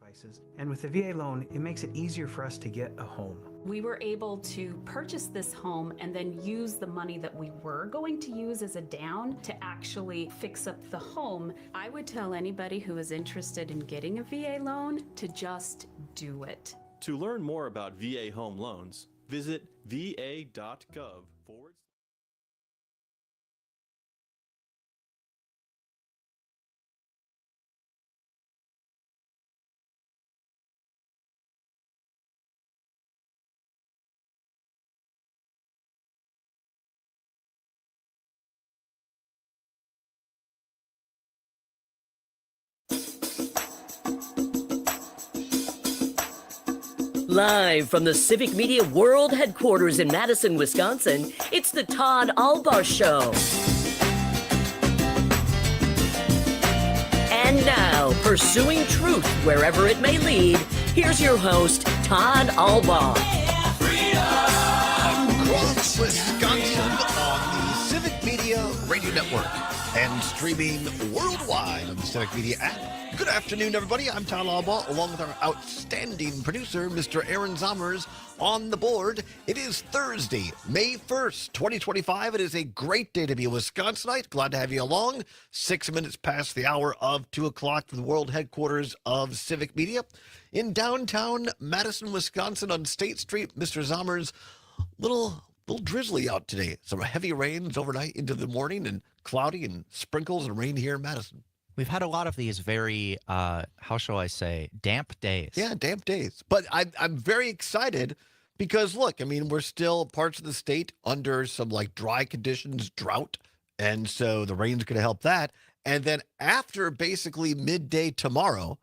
devices, and with the VA loan, it makes it easier for us to get a home. We were able to purchase this home and then use the money that we were going to use as a down to actually fix up the home. I would tell anybody who is interested in getting a VA loan to just do it. To learn more about VA home loans, visit va.gov/. Live from the Civic Media World Headquarters in Madison, Wisconsin, it's the Todd Allbaugh Show. And now, pursuing truth wherever it may lead, here's your host, Todd Allbaugh. Across Wisconsin on the Civic Media Radio Network and streaming worldwide on the Civic Media app. Good afternoon, everybody. I'm Todd Allbaugh, along with our outstanding producer, Mr. Aaron Zommers, on the board. It is Thursday, May 1st, 2025. It is a great day to be a Wisconsinite. Glad to have you along. 6 minutes past the hour of 2 o'clock from the world headquarters of Civic Media in downtown Madison, Wisconsin on State Street. Mr. Zommers, little drizzly out today. Some heavy rains overnight into the morning and cloudy and sprinkles and rain here in Madison. We've had a lot of these very, how shall I say, damp days. Yeah, damp days. But I'm very excited because, look, I mean, we're still parts of the state under some, like, dry conditions, drought. And so the rain's going to help that. And then after basically midday tomorrow,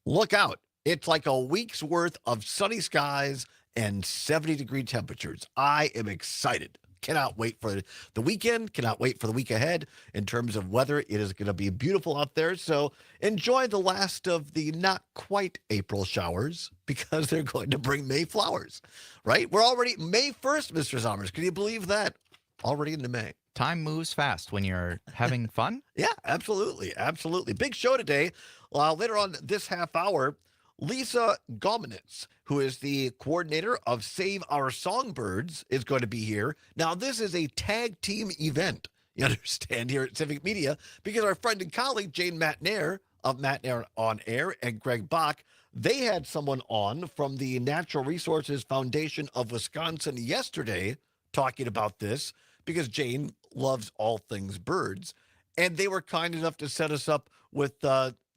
look out. It's like a week's worth of sunny skies and 70-degree temperatures. I am excited. Cannot wait for the weekend. Cannot wait for the week ahead in terms of weather. It is going to be beautiful out there. So enjoy the last of the not quite April showers because they're going to bring May flowers, right? We're already May 1st, Mr. Zommers. Can you believe that? Already into May. Time moves fast when you're having fun. Yeah, absolutely. Absolutely. Big show today. Later on this half hour, Lisa Gomenitz, who is the coordinator of Save Our Songbirds, is going to be here. Now, this is a tag team event, you understand, here at Civic Media, because our friend and colleague, Jane Matnair of Matnair On Air and Greg Bach, they had someone on from the Natural Resources Foundation of Wisconsin yesterday talking about this, because Jane loves all things birds. And they were kind enough to set us up with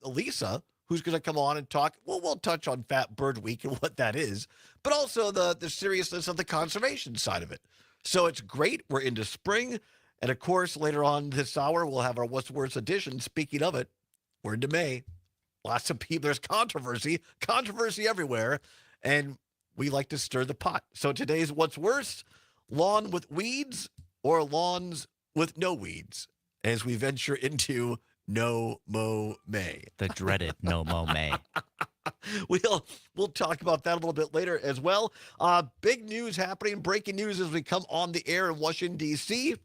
Lisa, who's going to come on and talk. Well, we'll touch on Fat Bird Week and what that is, but also the seriousness of the conservation side of it. So it's great. We're into spring. And, of course, later on this hour, we'll have our What's Worse edition. Speaking of it, we're into May. Lots of people. There's controversy everywhere. And we like to stir the pot. So today's What's Worse, lawn with weeds or lawns with no weeds, as we venture into No Mow May. The dreaded No Mow May. We'll talk about that a little bit later as well. Big news happening, breaking news as we come on the air in Washington, D.C.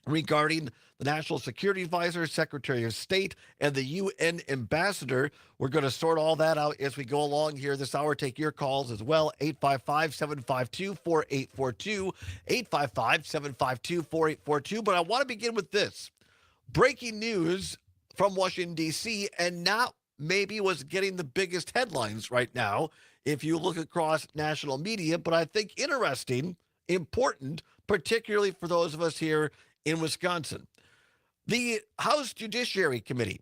regarding the National Security Advisor, Secretary of State, and the UN Ambassador. We're going to sort all that out as we go along here this hour. Take your calls as well, 855-752-4842, 855-752-4842. But I want to begin with this. Breaking news from Washington, D.C., and not maybe was getting the biggest headlines right now if you look across national media, but I think interesting, important, particularly for those of us here in Wisconsin. The House Judiciary Committee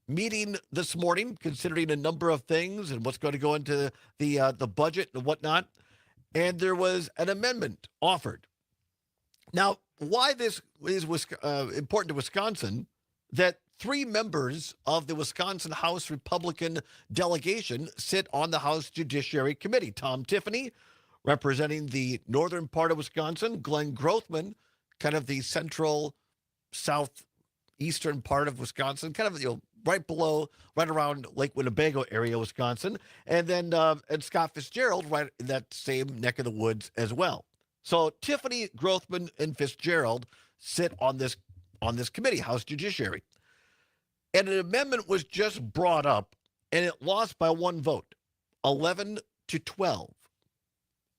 meeting this morning, considering a number of things and what's going to go into the budget and whatnot, and there was an amendment offered. Now, why this is important to Wisconsin, that 3 members of the Wisconsin House Republican delegation sit on the House Judiciary Committee. Tom Tiffany, representing the northern part of Wisconsin, Glenn Grothman, kind of the central southeastern part of Wisconsin, kind of right around Lake Winnebago area, Wisconsin, and then and Scott Fitzgerald right in that same neck of the woods as well. So Tiffany, Grothman, and Fitzgerald sit on this committee, House Judiciary. And an amendment was just brought up and it lost by 1 vote, 11-12.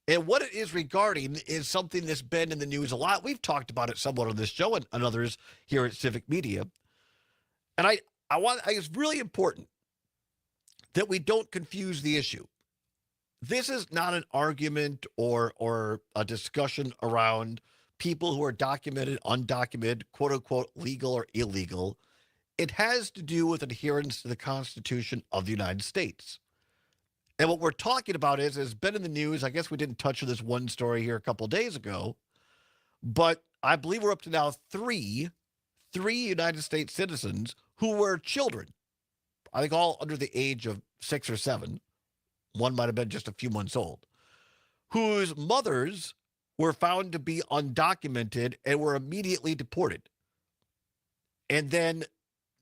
And what it is regarding is something that's been in the news a lot. We've talked about it somewhat on this show and others here at Civic Media. And I think it's really important that we don't confuse the issue. This is not an argument or a discussion around people who are documented, undocumented, quote unquote, legal or illegal. It has to do with adherence to the Constitution of the United States. And what we're talking about has been in the news. I guess we didn't touch on this one story here a couple of days ago, but I believe we're up to now three United States citizens who were children. I think all under the age of 6 or 7. One might have been just a few months old, whose mothers were found to be undocumented and were immediately deported. And then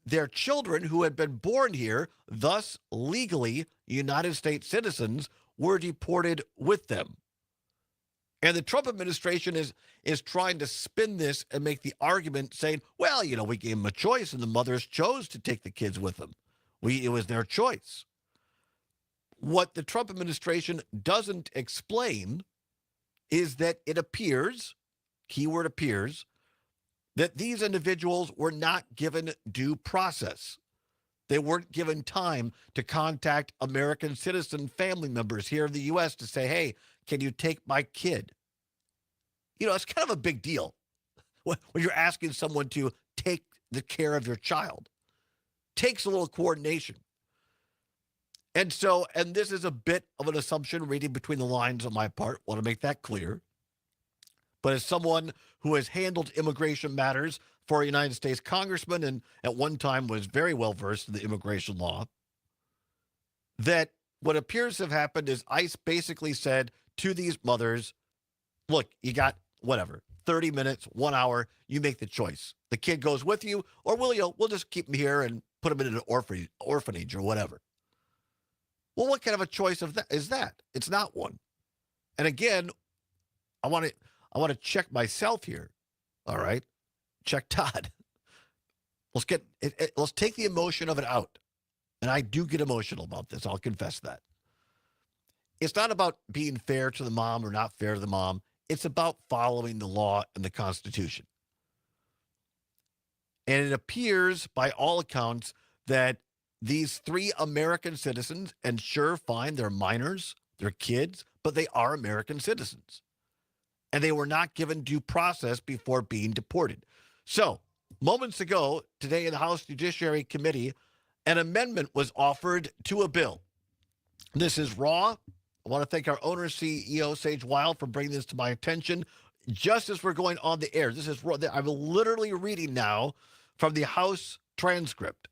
their children who had been born here, thus legally United States citizens, were deported with them. And the Trump administration is trying to spin this and make the argument saying, well, we gave them a choice and the mothers chose to take the kids with them. It was their choice. What the Trump administration doesn't explain is that it appears, keyword appears, that these individuals were not given due process. They weren't given time to contact American citizen family members here in the U.S. to say, hey, can you take my kid? It's kind of a big deal when you're asking someone to take the care of your child. Takes a little coordination. And this is a bit of an assumption reading between the lines on my part. Want to make that clear. But as someone who has handled immigration matters for a United States congressman and at one time was very well versed in the immigration law, that what appears to have happened is ICE basically said to these mothers, look, you got 30 minutes, 1 hour, you make the choice. The kid goes with you, or we'll just keep him here and put him in an orphanage or whatever. Well, what kind of a choice is that? It's not one. And again, I want to check myself here. All right, check Todd. Let's take the emotion of it out. And I do get emotional about this. I'll confess that. It's not about being fair to the mom or not fair to the mom. It's about following the law and the Constitution. And it appears, by all accounts, that these 3 American citizens, and sure, fine, they're minors, they're kids, but they are American citizens. And they were not given due process before being deported. So, moments ago, today in the House Judiciary Committee, an amendment was offered to a bill. This is raw. I want to thank our owner, CEO, Sage Wild, for bringing this to my attention just as we're going on the air. This is raw. I'm literally reading now from the House transcript.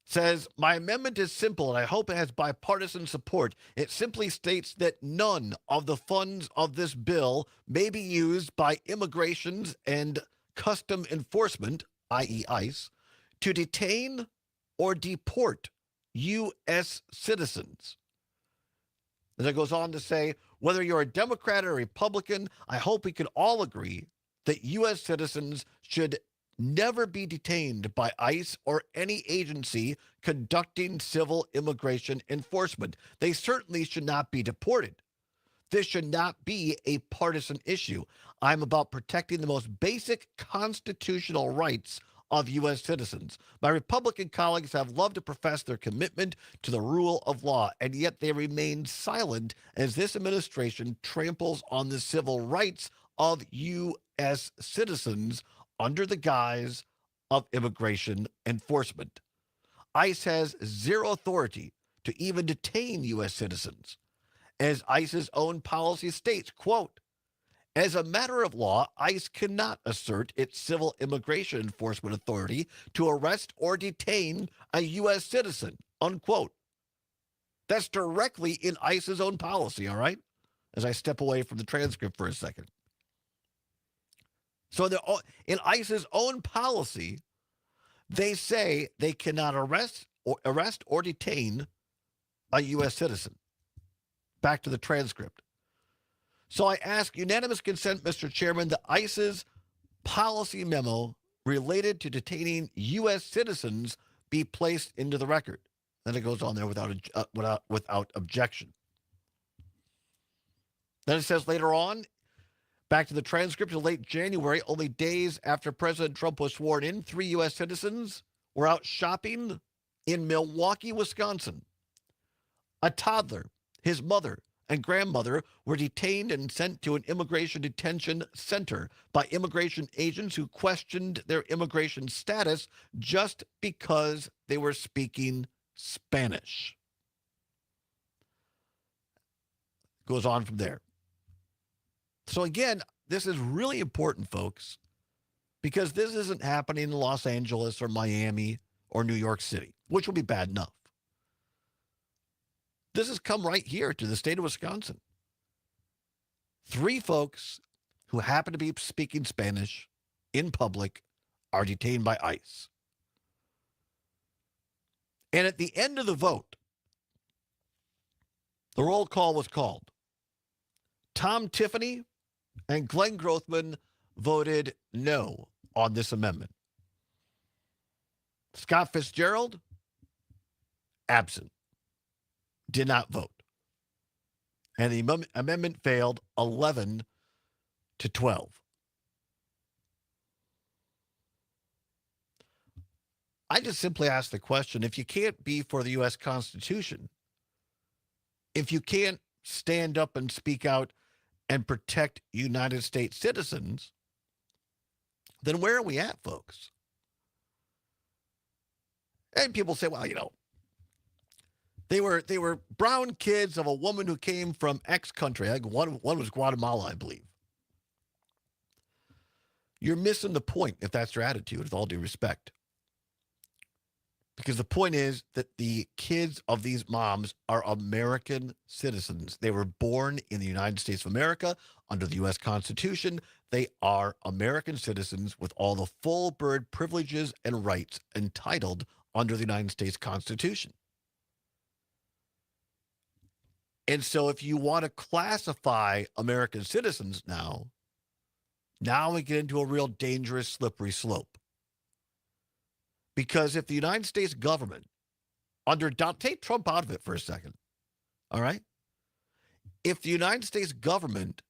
Says, my amendment is simple, and I hope it has bipartisan support. It simply states that none of the funds of this bill may be used by Immigration and Custom Enforcement, i.e. ICE, to detain or deport U.S. citizens. And it goes on to say, whether you're a Democrat or a Republican, I hope we can all agree that U.S. citizens should never be detained by ICE or any agency conducting civil immigration enforcement. They certainly should not be deported. This should not be a partisan issue. I'm about protecting the most basic constitutional rights of U.S. citizens. My Republican colleagues have loved to profess their commitment to the rule of law, and yet they remain silent as this administration tramples on the civil rights of U.S. citizens under the guise of immigration enforcement. ICE has zero authority to even detain U.S. citizens. As ICE's own policy states, quote, as a matter of law, ICE cannot assert its civil immigration enforcement authority to arrest or detain a U.S. citizen, unquote. That's directly in ICE's own policy, all right? As I step away from the transcript for a second. So in ICE's own policy, they say they cannot arrest or detain a U.S. citizen. Back to the transcript. So I ask unanimous consent, Mr. Chairman, that ICE's policy memo related to detaining U.S. citizens be placed into the record. Then it goes on there without objection. Then it says later on, back to the transcript in late January, only days after President Trump was sworn in, 3 U.S. citizens were out shopping in Milwaukee, Wisconsin. A toddler, his mother, and grandmother were detained and sent to an immigration detention center by immigration agents who questioned their immigration status just because they were speaking Spanish. Goes on from there. So again, this is really important, folks, because this isn't happening in Los Angeles or Miami or New York City, which will be bad enough. This has come right here to the state of Wisconsin. 3 folks who happen to be speaking Spanish in public are detained by ICE. And at the end of the vote, the roll call was called. Tom Tiffany and Glenn Grothman voted no on this amendment. Scott Fitzgerald, absent, did not vote. And the amendment failed 11-12. I just simply ask the question, if you can't be for the U.S. Constitution, if you can't stand up and speak out and protect United States citizens, then where are we at, folks? And people say, well, they were brown kids of a woman who came from X country. I think one was Guatemala, I believe. You're missing the point if that's your attitude, with all due respect. Because the point is that the kids of these moms are American citizens. They were born in the United States of America under the U.S. Constitution. They are American citizens with all the full bird privileges and rights entitled under the United States Constitution. And so if you want to classify American citizens now we get into a real dangerous, slippery slope. Because if the United States government, take Trump out of it for a second, all right? If the United States government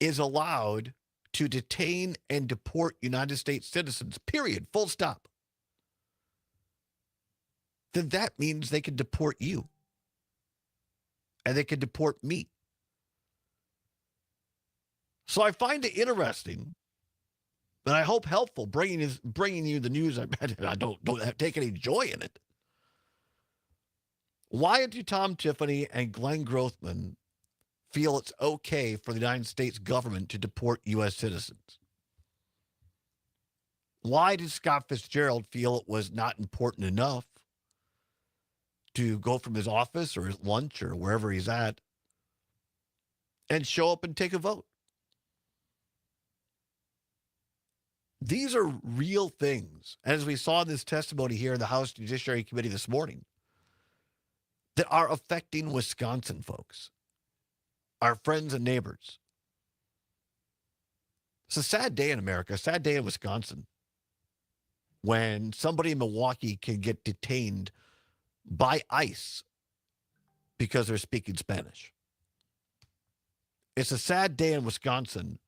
is allowed to detain and deport United States citizens, period, full stop, then that means they can deport you. And they can deport me. So I find it interesting, and I hope helpful, bringing you the news. I don't take any joy in it. Why do Tom Tiffany and Glenn Grothman feel it's okay for the United States government to deport U.S. citizens? Why did Scott Fitzgerald feel it was not important enough to go from his office or his lunch or wherever he's at and show up and take a vote? These are real things, as we saw in this testimony here in the House Judiciary Committee this morning, that are affecting Wisconsin folks, our friends and neighbors. It's a sad day in America, a sad day in Wisconsin, when somebody in Milwaukee can get detained by ICE because they're speaking Spanish. It's a sad day in Wisconsin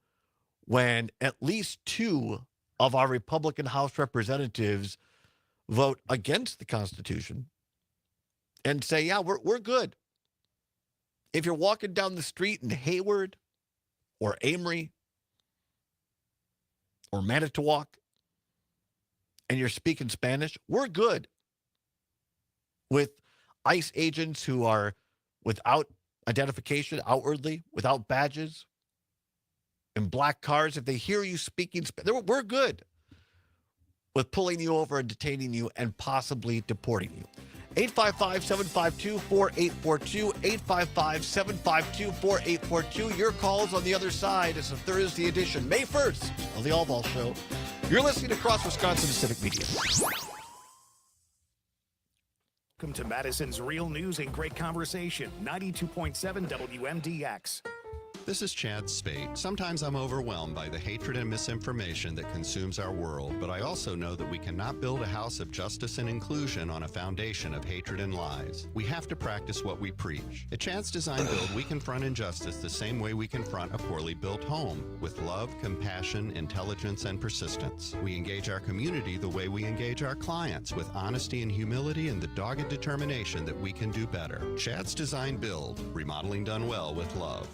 when at least 2 of our Republican House representatives vote against the Constitution and say, yeah, we're good. If you're walking down the street in Hayward or Amory or Manitowoc and you're speaking Spanish, we're good. With ICE agents who are without identification outwardly, without badges, in black cars, if they hear you speaking Spanish, we're good with pulling you over and detaining you and possibly deporting you. 855-752-4842, 855-752-4842. Your calls on the other side. It's a Thursday edition, May 1st, of the Allbaugh Show. You're listening across Wisconsin Civic Media. Welcome to Madison's Real News and Great Conversation, 92.7 WMDX. This is Chad Spate. Sometimes I'm overwhelmed by the hatred and misinformation that consumes our world, but I also know that we cannot build a house of justice and inclusion on a foundation of hatred and lies. We have to practice what we preach. At Chad's Design Build, we confront injustice the same way we confront a poorly built home, with love, compassion, intelligence, and persistence. We engage our community the way we engage our clients, with honesty and humility and the dogged determination that we can do better. Chad's Design Build, remodeling done well with love.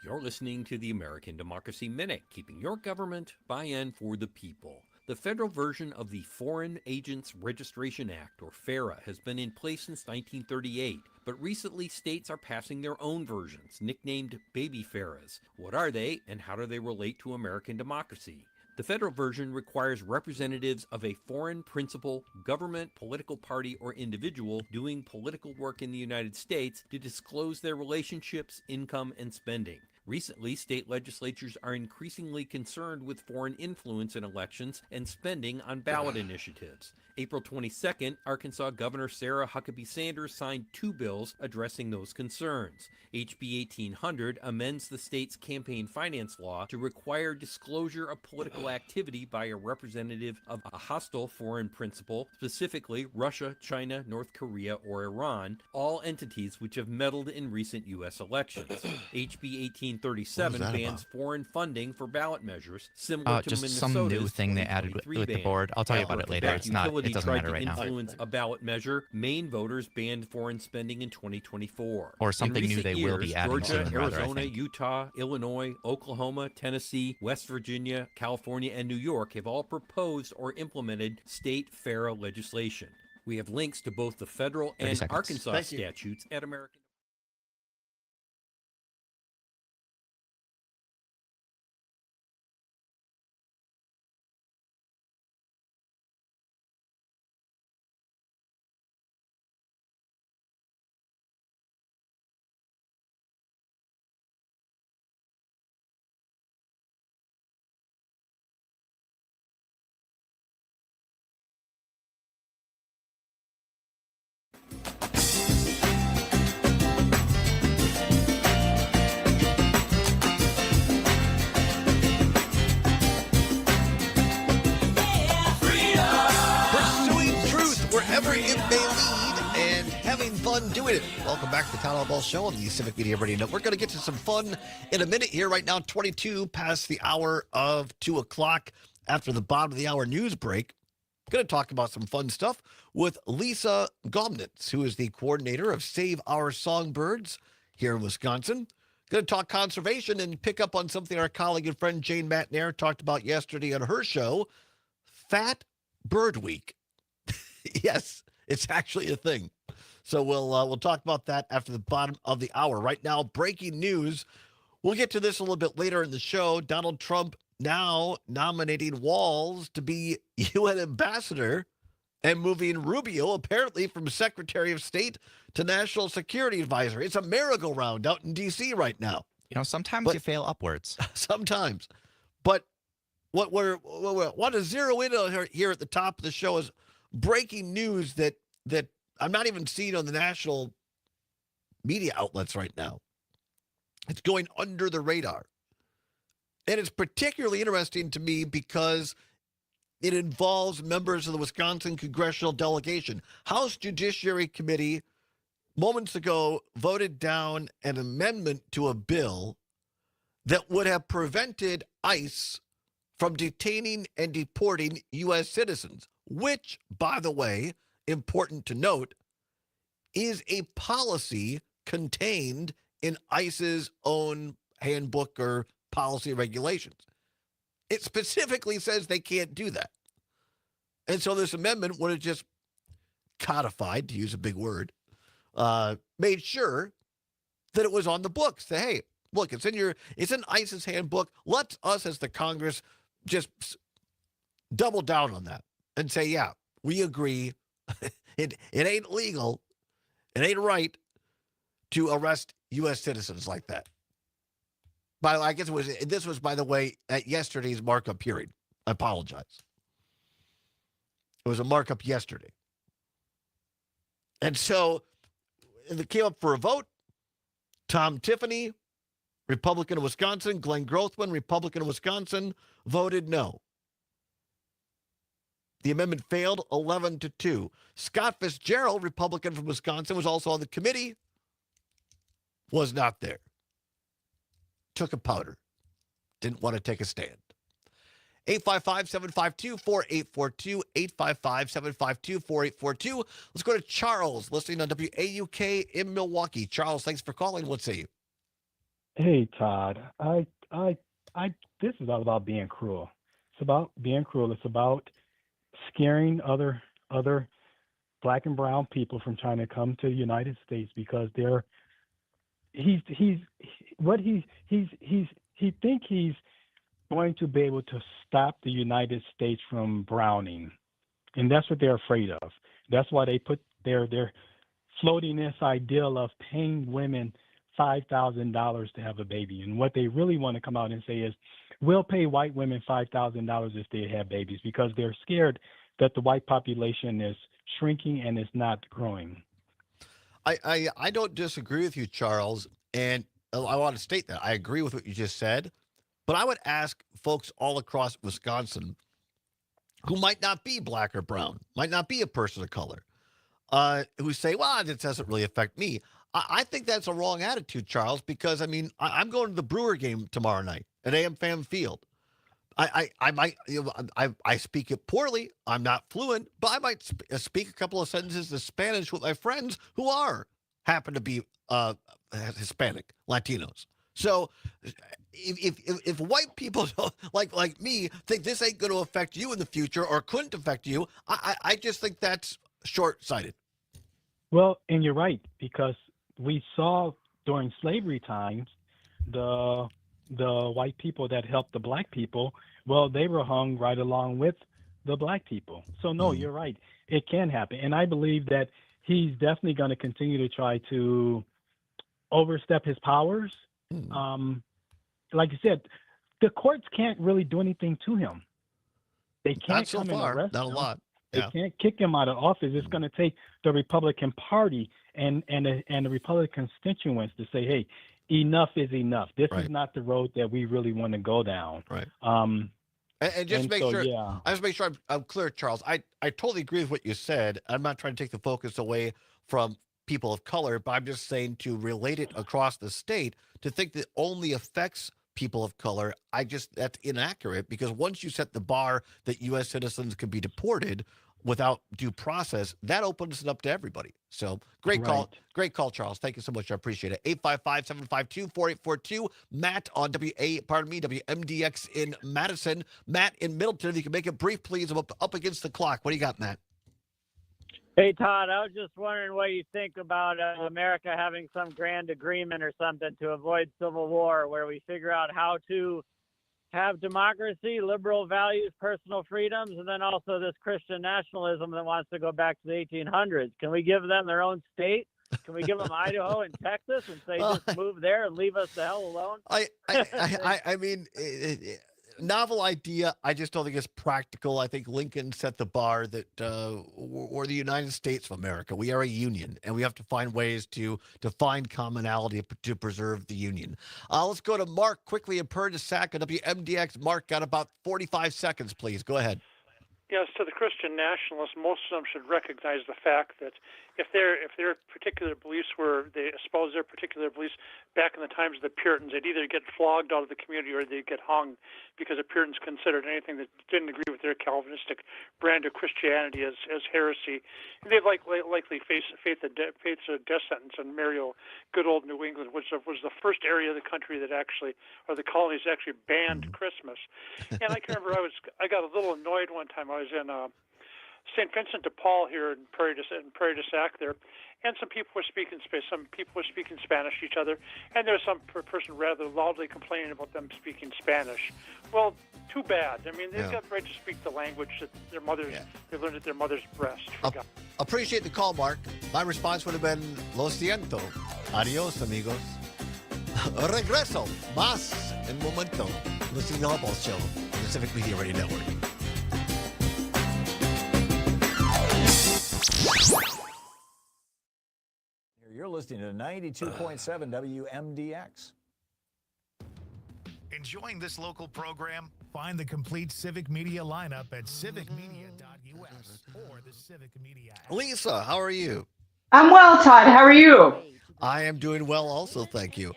You're listening to the American Democracy Minute, keeping your government by and for the people. The federal version of the Foreign Agents Registration Act, or FARA, has been in place since 1938, but recently states are passing their own versions, nicknamed baby FARAs. What are they, and how do they relate to American democracy? The federal version requires representatives of a foreign principal, government, political party, or individual doing political work in the United States to disclose their relationships, income, and spending. Recently, state legislatures are increasingly concerned with foreign influence in elections and spending on ballot initiatives. April 22nd, Arkansas Governor Sarah Huckabee Sanders signed 2 bills addressing those concerns. HB 1800 amends the state's campaign finance law to require disclosure of political activity by a representative of a hostile foreign principal, specifically Russia, China, North Korea, or Iran, all entities which have meddled in recent U.S. elections. HB 1837 bans foreign funding for ballot measures, similar to just Minnesota's some new thing they added with the ban. board. I'll tell you about it later. It's not. It doesn't matter right now. Tried to influence a ballot measure. Maine voters banned foreign spending in 2024. Or something in new they years, will be adding Georgia, soon, rather, I Arizona, think. Utah, Illinois, Oklahoma, Tennessee, West Virginia, California, and New York have all proposed or implemented state FARA legislation. We have links to both the federal and Arkansas statutes at American. Wherever it may lead, and having fun doing it. Welcome back to the Todd Allbaugh Show on the Civic Media Radio Network. We're going to get to some fun in a minute here. Right now, 22 past the hour of 2 o'clock after the bottom of the hour news break. Going to talk about some fun stuff with Lisa Gomnitz, who is the coordinator of Save Our Songbirds here in Wisconsin. Going to talk conservation and pick up on something our colleague and friend Jane Matnair talked about yesterday on her show, Fat Bird Week. Yes, it's actually a thing. So we'll talk about that after the bottom of the hour. Right now, breaking news. We'll get to this a little bit later in the show. Donald Trump now nominating Walz to be UN ambassador and moving Rubio apparently from Secretary of State to National Security Advisor. It's a merry-go-round out in D.C. right now. You know, sometimes you fail upwards. Sometimes. But what we want to zero in on here at the top of the show is breaking news that I'm not even seeing on the national media outlets right now. It's going under the radar. And it's particularly interesting to me because it involves members of the Wisconsin congressional delegation. House Judiciary Committee moments ago voted down an amendment to a bill that would have prevented ICE from detaining and deporting U.S. citizens, which, by the way, important to note, is a policy contained in ICE's own handbook or policy regulations. It specifically says they can't do that. And so this amendment would have just codified, to use a big word, made sure that it was on the books. That, hey, look, it's in ICE's handbook. Let's us as the Congress just double down on that and say, yeah, we agree. It ain't legal. It ain't right to arrest U.S. citizens like that. I guess this was, by the way, at yesterday's markup hearing. I apologize. It was a markup yesterday. And so it came up for a vote. Tom Tiffany Republican of Wisconsin. Glenn Grothman, Republican of Wisconsin, voted no. The amendment failed 11-2. Scott Fitzgerald, Republican from Wisconsin, was also on the committee, was not there. Took a powder. Didn't want to take a stand. 855-752-4842, 855-752-4842. Let's go to Charles, listening on WAUK in Milwaukee. Charles, thanks for calling. Let's see. Hey, Todd. This is all about being cruel. It's about being cruel. It's about scaring other black and brown people from trying to come to the United States because he think he's going to be able to stop the United States from browning, and that's what they're afraid of. That's why they're floating this ideal of paying women $5,000 to have a baby. And what they really want to come out and say is, we'll pay white women $5,000 if they have babies, because they're scared that the white population is shrinking and is not growing. I don't disagree with you, Charles, and I want to state that I agree with what you just said, but I would ask folks all across Wisconsin who might not be black or brown, might not be a person of color, who say, well, it doesn't really affect me. I think that's a wrong attitude, Charles, because, I mean, I'm going to the Brewer game tomorrow night at AM Fam Field. I might, I speak it poorly. I'm not fluent, but I might speak a couple of sentences in Spanish with my friends who happen to be Hispanic, Latinos. So if white people don't, like me think this ain't going to affect you in the future or couldn't affect you, I just think that's short-sighted. Well, and you're right, because we saw during slavery times the white people that helped the black people, well, they were hung right along with the black people. So no, you're right. It can happen. And I believe that he's definitely going to continue to try to overstep his powers. Like you said, the courts can't really do anything to him. They can't Not so come far, and arrest not a him. lot. They can't kick him out of office. It's going to take the Republican Party and the Republican constituents to say, hey, enough is enough. This is not the road that we really want to go down. Right. And just make sure, I just make sure I'm clear, Charles. I totally agree with what you said. I'm not trying to take the focus away from people of color, but I'm just saying to relate it across the state, to think that only affects people of color, that's inaccurate, because once you set the bar that U.S. citizens can be deported without due process, that opens it up to everybody. So great call, Charles. Thank you so much. I appreciate it. 855-752-4842. Matt on WMDX in Madison. Matt in Middleton, if you can make it brief, please. I'm up against the clock. What do you got, Matt? Hey, Todd, I was just wondering what you think about America having some grand agreement or something to avoid civil war, where we figure out how to have democracy, liberal values, personal freedoms, and then also this Christian nationalism that wants to go back to the 1800s. Can we give them their own state? Can we give them Idaho and Texas and say just move there and leave us the hell alone? I mean, novel idea. I just don't think it's practical. I think Lincoln set the bar that we're the United States of America. We are a union, and we have to find ways to find commonality to preserve the union. Let's go to Mark quickly in Sac at WMDX. Mark, got about 45 seconds, please. Go ahead. Yes, to the Christian nationalists, most of them should recognize the fact that if their particular beliefs were, they espoused their particular beliefs back in the times of the Puritans, they'd either get flogged out of the community or they'd get hung, because the Puritans considered anything that didn't agree with their Calvinistic brand of Christianity as heresy. And they'd likely face a death sentence and marry good old New England, which was the first area of the country that actually, or the colonies actually banned Christmas. And I can remember I got a little annoyed one time. I was in St. Vincent de Paul here in Prairie du Sac there, and some people were speaking Spanish to each other, and there's some person rather loudly complaining about them speaking Spanish. Well, too bad. I mean, they've got the right to speak the language that they learned at their mother's breast. Appreciate the call, Mark. My response would have been, lo siento. Adios, amigos. Regreso. Más en momento. Listening to the Allbaugh Show on the Civic Media Radio Network. You're listening to 92.7 WMDX. Enjoying this local program? Find the complete Civic Media lineup at civicmedia.us or the Civic Media app. Lisa, how are you? I'm well, Todd. How are you? I am doing well also, thank you.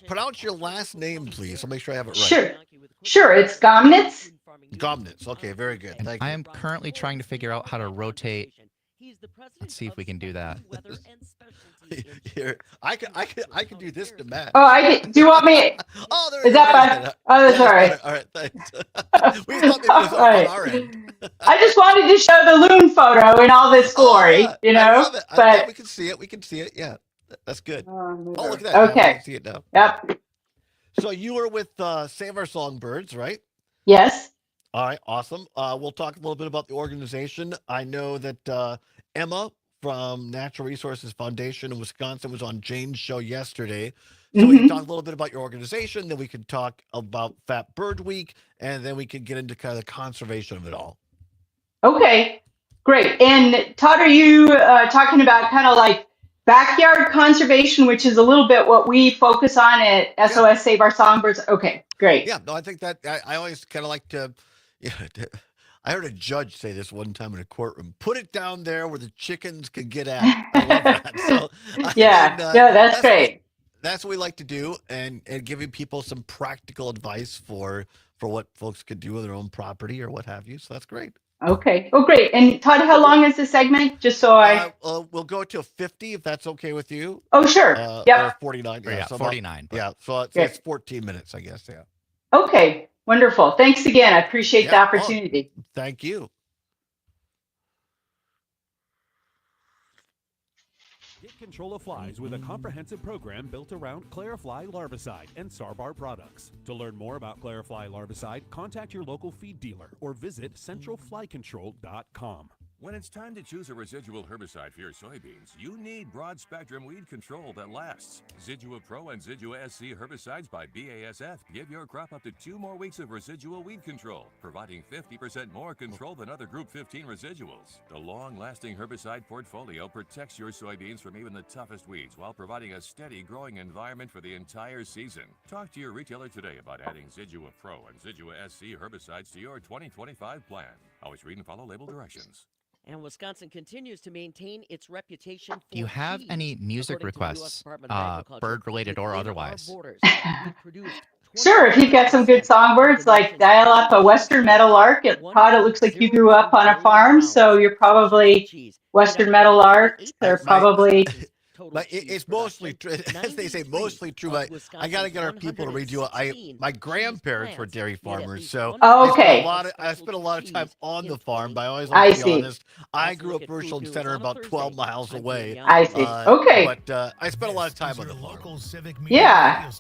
Pronounce your last name, please. I'll make sure I have it right. Sure. It's Gomnitz. Gomnitz. Okay, very good. Thank you. I am currently trying to figure out how to rotate. Let's see if we can do that. Here, I can do this to match. Oh, do you want me? Oh, there is that better? Oh, that's all right. All right, thanks. We thought maybe it was on our end. I just wanted to show the loon photo in all this glory, you know. I love it. But we can see it. We can see it. Yeah, that's good. Oh, look at that. Okay. Yeah, we can see it now. Yep. So you were with Save Our Songbirds, right? Yes. All right, awesome. We'll talk a little bit about the organization. I know that Emma from Natural Resources Foundation in Wisconsin was on Jane's show yesterday. So we can talk a little bit about your organization, then we can talk about Fat Bird Week, and then we can get into kind of the conservation of it all. Okay, great. And Todd, are you talking about kind of like backyard conservation, which is a little bit what we focus on at SOS Save Our Songbirds? Okay, great. Yeah, no, I think that I always kind of like to, I heard a judge say this one time in a courtroom, put it down there where the chickens can get at it. I love that. So, that's great. That's what we like to do, and giving people some practical advice for what folks could do with their own property or what have you. So that's great. Okay. Oh, great. And Todd, how long is the segment? Just so we'll go till 50 if that's okay with you. Oh, sure. Or 49. Yeah, so 49. So it's 14 minutes, I guess. Yeah. Okay. Wonderful. Thanks again. I appreciate the opportunity. Thank you. Get control of flies with a comprehensive program built around Clarifly Larvicide and Sarbar products. To learn more about Clarifly Larvicide, contact your local feed dealer or visit centralflycontrol.com. When it's time to choose a residual herbicide for your soybeans, you need broad-spectrum weed control that lasts. Zidua Pro and Zidua SC herbicides by BASF give your crop up to 2 more weeks of residual weed control, providing 50% more control than other Group 15 residuals. The long-lasting herbicide portfolio protects your soybeans from even the toughest weeds while providing a steady growing environment for the entire season. Talk to your retailer today about adding Zidua Pro and Zidua SC herbicides to your 2025 plan. Always read and follow label directions. And Wisconsin continues to maintain its reputation for Do you have any music requests, bird-related or otherwise? Sure. If you've got some good songbirds, like dial up a Western Meadowlark. Todd, it looks like you grew up on a farm, so you're probably Western Meadowlarks. They're probably... But it's mostly true, as they say, mostly true. But I got to get our people to redo it. My grandparents were dairy farmers, so I spent a lot of time on the farm. But I always like to be honest. I grew up Burchell Center, about 12 miles away. I see. Okay. But I spent a lot of time on the farm. Yeah.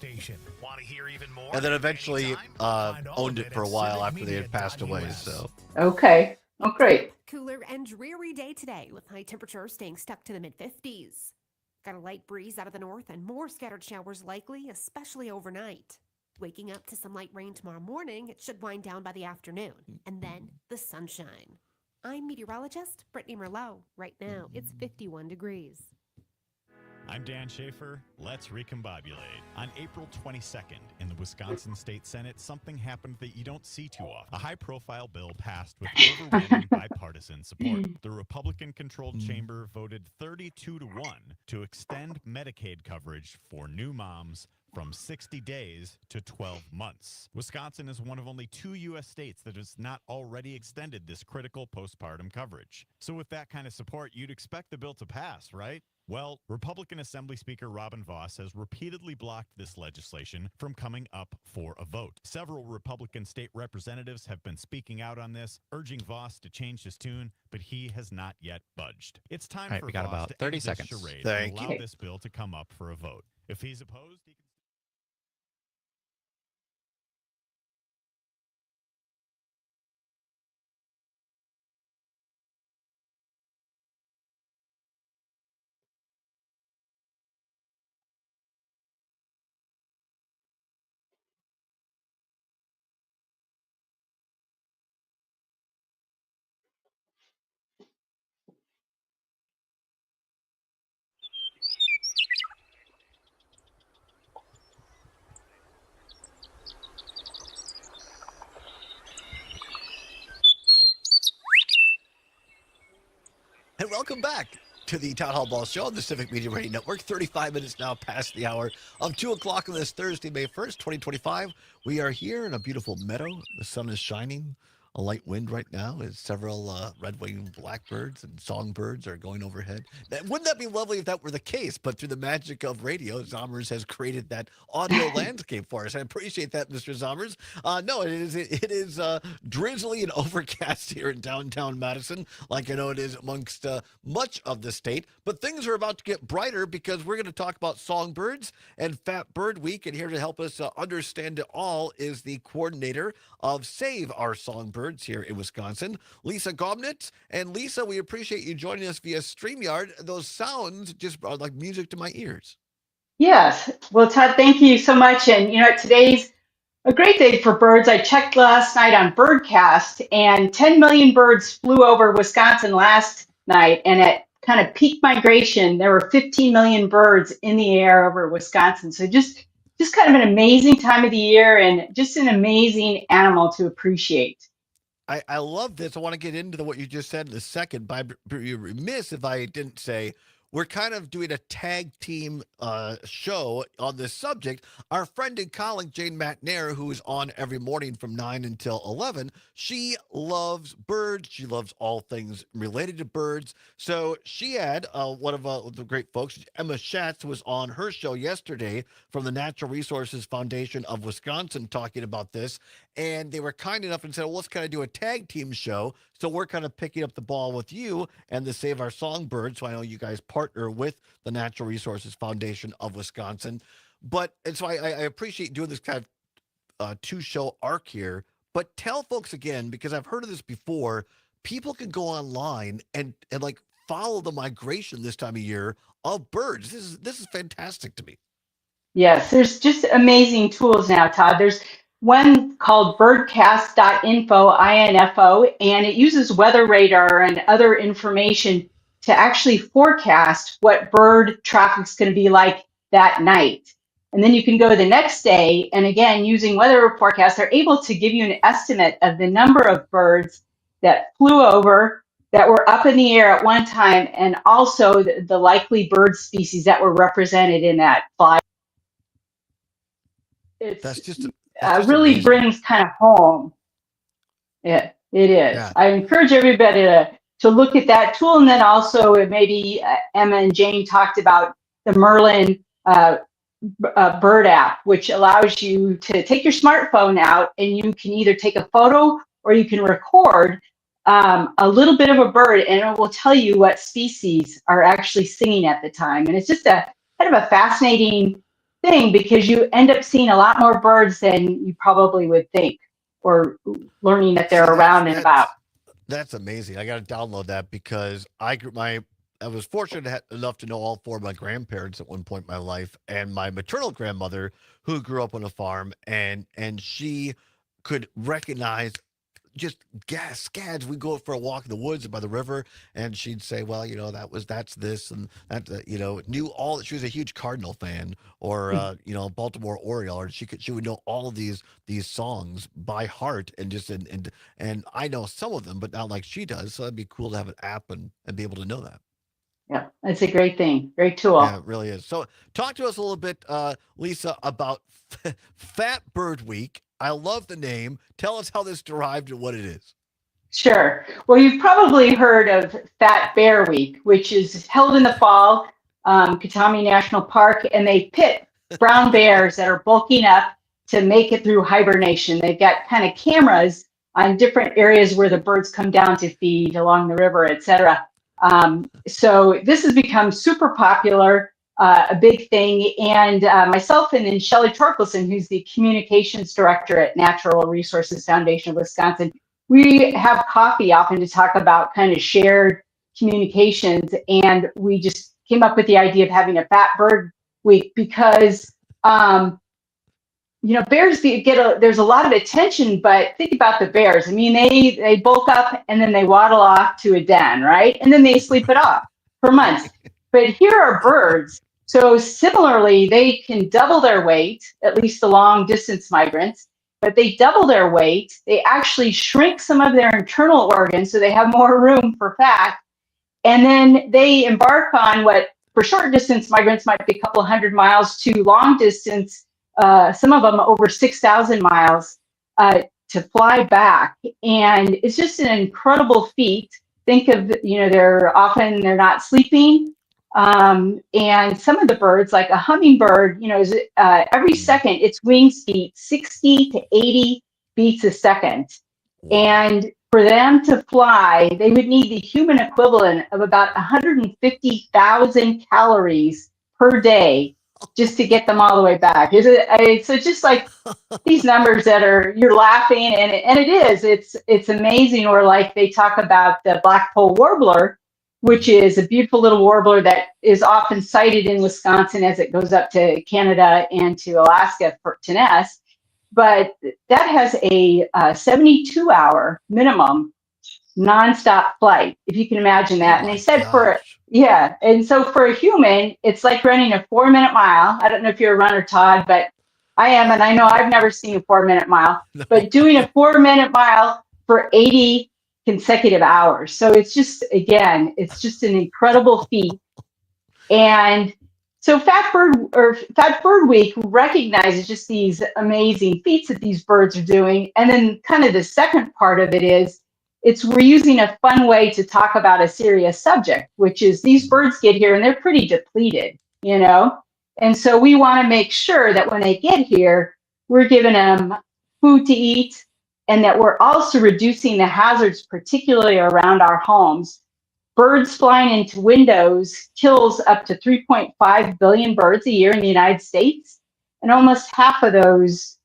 And then eventually owned it for a while after they had passed away. So. Okay. Oh, great. Cooler and dreary day today, with high temperatures staying stuck to the mid-50s. Got a light breeze out of the north and more scattered showers likely, especially overnight. Waking up to some light rain tomorrow morning, it should wind down by the afternoon. And then the sunshine. I'm meteorologist Brittany Merlot. Right now, it's 51 degrees. I'm Dan Schaefer. Let's recombobulate. On April 22nd, in the Wisconsin State Senate, something happened that you don't see too often. A high-profile bill passed with overwhelming bipartisan support. The Republican-controlled chamber voted 32-1 to extend Medicaid coverage for new moms from 60 days to 12 months. Wisconsin is one of only 2 U.S. states that has not already extended this critical postpartum coverage. So with that kind of support, you'd expect the bill to pass, right? Well, Republican Assembly Speaker Robin Vos has repeatedly blocked this legislation from coming up for a vote. Several Republican state representatives have been speaking out on this, urging Vos to change his tune, but he has not yet budged. It's time for We got Vos about to 30 end seconds. this charade Thank and allow you. this bill to come up for a vote. If he's opposed, he can... welcome back to the Todd Allbaugh Show on the Civic Media Radio Network. 35 minutes now past the hour of 2 o'clock on this Thursday, May 1st, 2025. We are here in a beautiful meadow. The sun is shining. A light wind right now as several red-winged blackbirds and songbirds are going overhead. Wouldn't that be lovely if that were the case? But through the magic of radio, Zommers has created that audio landscape for us. I appreciate that, Mr. Zommers. No, it is drizzly and overcast here in downtown Madison, like I know it is amongst much of the state. But things are about to get brighter because we're going to talk about songbirds and Fat Bird Week. And here to help us understand it all is the coordinator of Save Our Songbirds here in Wisconsin, Lisa Gomnitz. And Lisa, we appreciate you joining us via StreamYard. Those sounds just are like music to my ears. Yes. Well, Todd, thank you so much. And today's a great day for birds. I checked last night on Birdcast, and 10 million birds flew over Wisconsin last night. And at kind of peak migration, there were 15 million birds in the air over Wisconsin. So just kind of an amazing time of the year and just an amazing animal to appreciate. I love this. I want to get into what you just said in a second, but I'd be remiss if I didn't say we're kind of doing a tag team show on this subject. Our friend and colleague, Jane McNair, who is on every morning from 9 until 11, she loves birds. She loves all things related to birds. So she had one of the great folks, Emma Schatz, was on her show yesterday from the Natural Resources Foundation of Wisconsin talking about this. And they were kind enough and said, well, let's kind of do a tag team show. So we're kind of picking up the ball with you and the Save Our Songbirds. So I know you guys partner with the Natural Resources Foundation of Wisconsin. And so I appreciate doing this kind of two-show arc here. But tell folks again, because I've heard of this before, people can go online and like follow the migration this time of year of birds. This is fantastic to me. Yes, there's just amazing tools now, Todd. There's one called birdcast.info, INFO, and it uses weather radar and other information to actually forecast what bird traffic's going to be like that night. And then you can go the next day, and again, using weather forecasts, they're able to give you an estimate of the number of birds that flew over, that were up in the air at one time, and also the likely bird species that were represented in that flight. That's just really amazing. Brings kind of home. It is. Yeah. I encourage everybody to look at that tool, and then also maybe Emma and Jane talked about the Merlin bird app, which allows you to take your smartphone out and you can either take a photo or you can record a little bit of a bird, and it will tell you what species are actually singing at the time. And it's just a kind of a fascinating thing because you end up seeing a lot more birds than you probably would think, or learning that they're around and about. That's amazing. I got to download that because I was fortunate enough to know all four of my grandparents at one point in my life, and my maternal grandmother who grew up on a farm, and she could recognize just scads. We go for a walk in the woods by the river, and she'd say, well, that's this and that, knew all that. She was a huge Cardinal fan, or Baltimore Oriole, and she would know all of these songs by heart, and I know some of them, but not like she does. So that'd be cool to have an app and be able to know that. Yeah, that's a great thing. Great tool. Yeah, it really is. So talk to us a little bit, Lisa, about Fat Bird Week. I love the name. Tell us how this derived and what it is. Sure. Well, you've probably heard of Fat Bear Week, which is held in the fall, Katami National Park, and they pit brown bears that are bulking up to make it through hibernation. They've got kind of cameras on different areas where the birds come down to feed along the river, etc. So this has become super popular. A big thing, and myself and then Shelley Torkelson, who's the communications director at Natural Resources Foundation of Wisconsin, we have coffee often to talk about kind of shared communications, and we just came up with the idea of having a Fat Bird Week because bears there's a lot of attention, but think about the bears. I mean, they bulk up and then they waddle off to a den, right? And then they sleep it off for months. But here are birds. So similarly, they can double their weight, at least the long distance migrants, but they double their weight. They actually shrink some of their internal organs so they have more room for fat. And then they embark on what for short distance migrants might be a couple hundred miles to long distance, some of them over 6,000 miles to fly back. And it's just an incredible feat. Think of, they're not sleeping. And some of the birds, like a hummingbird, is every second its wings beat 60 to 80 beats a second. And for them to fly, they would need the human equivalent of about 150,000 calories per day just to get them all the way back. So just like these numbers that you're laughing, and it is, it's amazing. Or like they talk about the blackpoll warbler, which is a beautiful little warbler that is often sighted in Wisconsin as it goes up to Canada and to Alaska to nest. But that has a 72-hour minimum nonstop flight, if you can imagine that. And they said and so for a human, it's like running a 4-minute mile. I don't know if you're a runner, Todd, but I am, and I know I've never seen a 4-minute mile, but doing a 4-minute mile for 80 consecutive hours. So it's just an incredible feat. And so Fat Bird Week recognizes just these amazing feats that these birds are doing. And then kind of the second part of it is we're using a fun way to talk about a serious subject, which is these birds get here and they're pretty depleted, And so we want to make sure that when they get here, we're giving them food to eat, and that we're also reducing the hazards, particularly around our homes. Birds flying into windows kills up to 3.5 billion birds a year in the United States, and almost half of those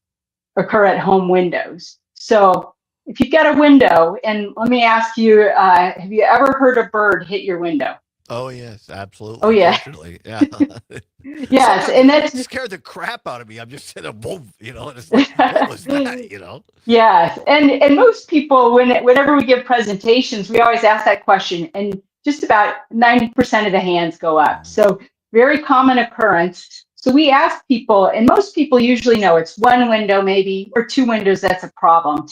occur at home windows. So if you've got a window, and let me ask you, have you ever heard a bird hit your window? Oh, yes, absolutely. Oh, yeah. Yeah. Yes, and that scared the crap out of me. I'm just sitting boom, and it's like, what was that, Yes, and most people, whenever we give presentations, we always ask that question, and just about 90% of the hands go up. So very common occurrence. So we ask people, and most people usually know it's one window maybe, or two windows that's a problem.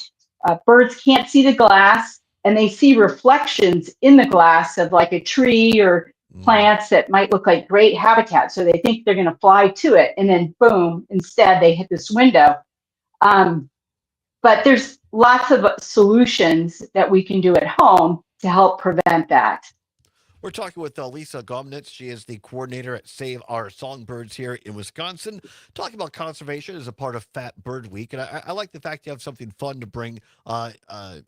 Birds can't see the glass, and they see reflections in the glass of like a tree or plants that might look like great habitat. So they think they're going to fly to it, and then boom, instead they hit this window. But there's lots of solutions that we can do at home to help prevent that. We're talking with Lisa Gomnitz. She is the coordinator at Save Our Songbirds here in Wisconsin, talking about conservation as a part of Fat Bird Week. And I like the fact you have something fun to bring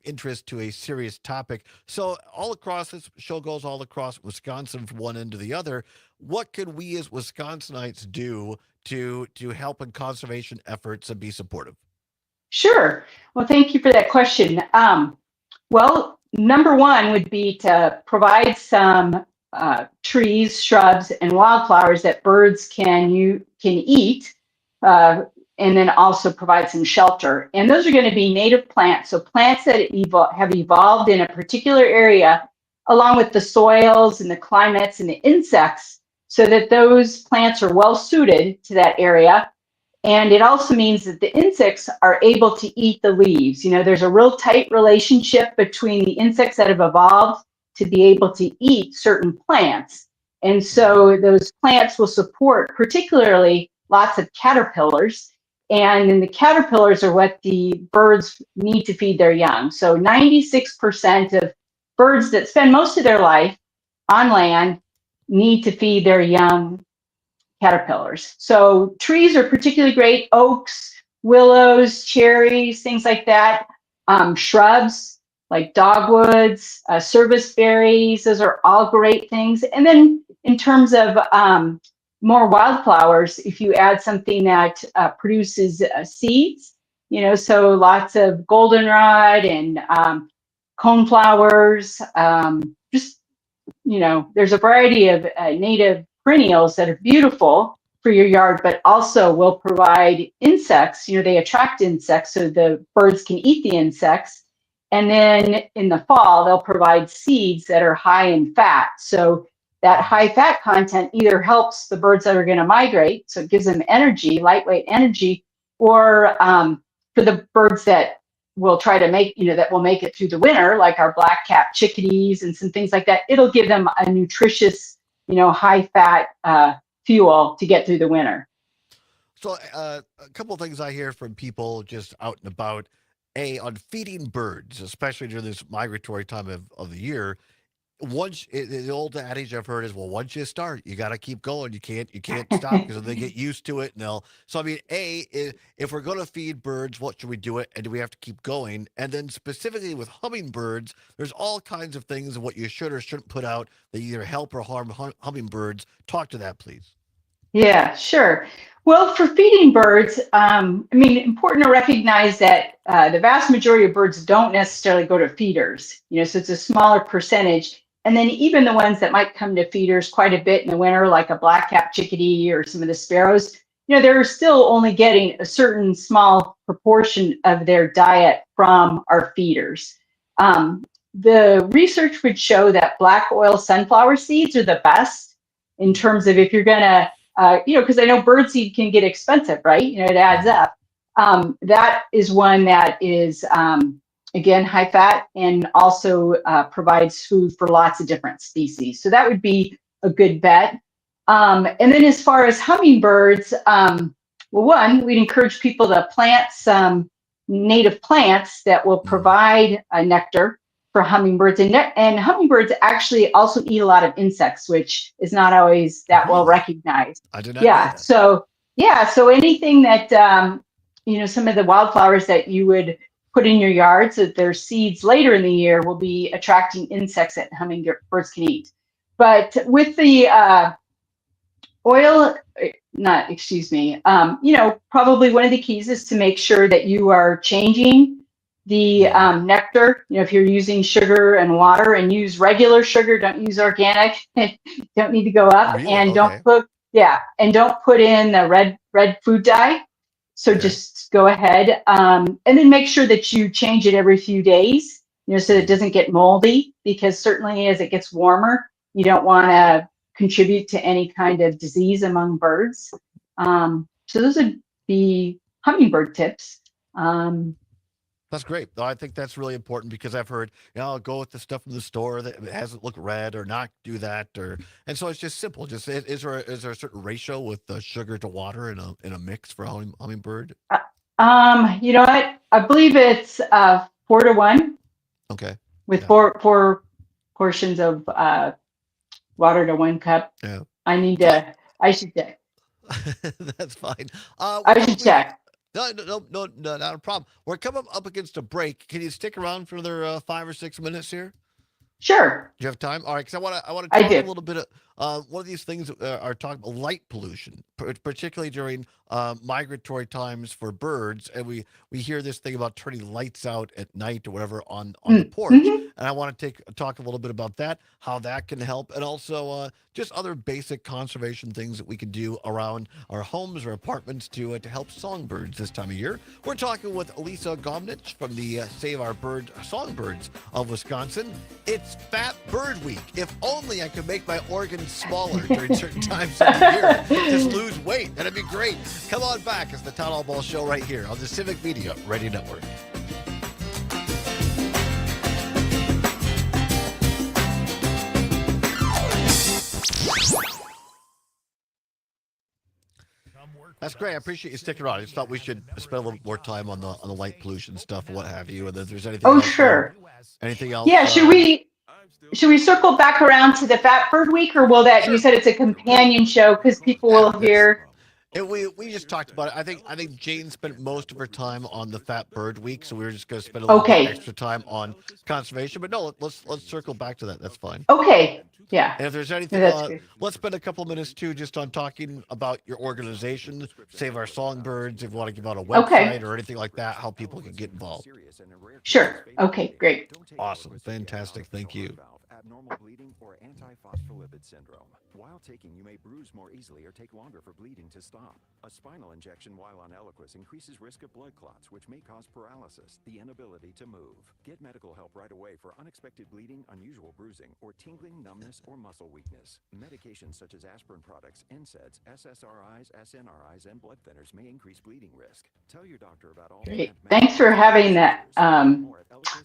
interest to a serious topic. So all across, this show goes all across Wisconsin from one end to the other. What can we as Wisconsinites do to help in conservation efforts and be supportive? Sure. Well, thank you for that question. Well, number one would be to provide some trees, shrubs, and wildflowers that birds can eat, and then also provide some shelter. And those are going to be native plants, so plants that have evolved in a particular area, along with the soils and the climates and the insects, so that those plants are well suited to that area. And it also means that the insects are able to eat the leaves. There's a real tight relationship between the insects that have evolved to be able to eat certain plants. And so those plants will support particularly lots of caterpillars. And then the caterpillars are what the birds need to feed their young. So 96% of birds that spend most of their life on land need to feed their young caterpillars. So trees are particularly great: oaks, willows, cherries, things like that. Shrubs like dogwoods, service berries, those are all great things. And then in terms of more wildflowers, if you add something that produces seeds, so lots of goldenrod and coneflowers, there's a variety of native perennials that are beautiful for your yard, but also will provide insects. They attract insects, so the birds can eat the insects. And then in the fall, they'll provide seeds that are high in fat. So that high fat content either helps the birds that are going to migrate, so it gives them energy, lightweight energy, or for the birds that will try to make, that will make it through the winter, like our black-capped chickadees and some things like that. It'll give them a nutritious, high-fat fuel to get through the winter. So a couple of things I hear from people just out and about, on feeding birds, especially during this migratory time of the year. The old adage I've heard is, well, once you start, you got to keep going. You can't stop because they get used to it. So I mean, if we're going to feed birds, what should we do it? And do we have to keep going? And then specifically with hummingbirds, there's all kinds of things of what you should or shouldn't put out that either help or harm hummingbirds. Talk to that, please. Yeah, sure. Well, for feeding birds, important to recognize that the vast majority of birds don't necessarily go to feeders, so it's a smaller percentage. And then even the ones that might come to feeders quite a bit in the winter, like a black-capped chickadee or some of the sparrows, they're still only getting a certain small proportion of their diet from our feeders. The research would show that black oil sunflower seeds are the best in terms of if you're going to because I know birdseed can get expensive, right? It adds up. That is one that is, again, high fat and also provides food for lots of different species. So that would be a good bet. And then as far as hummingbirds, one, we'd encourage people to plant some native plants that will provide nectar for hummingbirds. And hummingbirds actually also eat a lot of insects, which is not always that well recognized. I did not know that. So anything that, some of the wildflowers that you would put in your yards, that their seeds later in the year will be attracting insects that hummingbirds can eat. But with the probably one of the keys is to make sure that you are changing the nectar. If you're using sugar and water, and use regular sugar, don't use organic. Don't need to go up. Really? And Okay. don't put in the red food dye. So just go ahead and then make sure that you change it every few days, so that it doesn't get moldy, because certainly as it gets warmer, you don't want to contribute to any kind of disease among birds. So those would be hummingbird tips. That's great. No, I think that's really important because I've heard, I'll go with the stuff from the store that hasn't looked red, or not do that, and so it's just simple. Just is there a certain ratio with sugar to water in a mix for a hummingbird? You know what? I believe it's 4-to-1. Okay. With four portions of water to 1 cup. Yeah. I should check. That's fine. I should check. No, not a problem. We're coming up against a break. Can you stick around for another 5 or 6 minutes here? Sure. Do you have time? All right, because I want to talk a little bit of one of these things are talking about light pollution, particularly during migratory times for birds, and we hear this thing about turning lights out at night or whatever on the porch, and I want to talk a little bit about that, how that can help, and also just other basic conservation things that we can do around our homes or apartments to help songbirds this time of year. We're talking with Lisa Gomnich from the Save Our Songbirds of Wisconsin. It's Fat Bird Week. If only I could make my organs smaller during certain times of the year. Just lose weight. That'd be great. Come on back. It's the Todd Allbaugh Show right here on the Civic Media Radio Network. That's great. I appreciate you sticking around. I just thought we should spend a little more time on the light pollution stuff and what have you. And if there's anything else, sure. Anything else? Yeah, should we circle back around to the Fat Bird Week, or will that, you said it's a companion show because people will hear? We just talked about it. I think Jane spent most of her time on the Fat Bird Week, so we were just going to spend a little bit extra time on conservation. But no, let's circle back to that. That's fine. Okay. Yeah. And if there's anything, let's spend a couple of minutes too just on talking about your organization, Save Our Songbirds. If you want to give out a website or anything like that, how people can get involved. Sure. Okay. Great. Awesome. Fantastic. Thank you. abnormal bleeding, or antiphospholipid syndrome. While taking, you may bruise more easily or take longer for bleeding to stop. A spinal injection while on Eliquis increases risk of blood clots, which may cause paralysis, the inability to move. Get medical help right away for unexpected bleeding, unusual bruising, or tingling, numbness, or muscle weakness. Medications such as aspirin products, NSAIDs, SSRIs, SNRIs, and blood thinners may increase bleeding risk. Tell your doctor about all. Great. Thanks for having that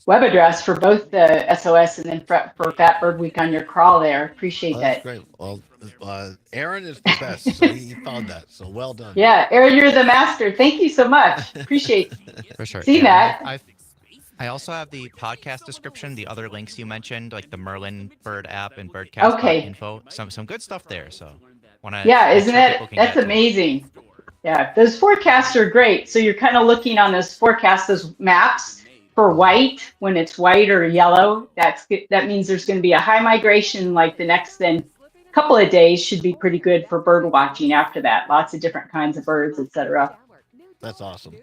web address for both the SOS and then for Fat Bird Week on your crawl there. Appreciate Well, that's that. great. Well, Aaron is the best, so he found that. So well done. Yeah, Aaron, you're the master. Thank you so much. Appreciate For sure. seeing that. I also have the podcast description, the other links you mentioned, like the Merlin Bird app and birdcast.info. Some good stuff there. So yeah, isn't that's amazing. Yeah, those forecasts are great. So you're kind of looking on those forecasts, those maps for white. When it's white or yellow, that means there's going to be a high migration. Like the next couple of days should be pretty good for bird watching. After that, lots of different kinds of birds, etc. That's awesome.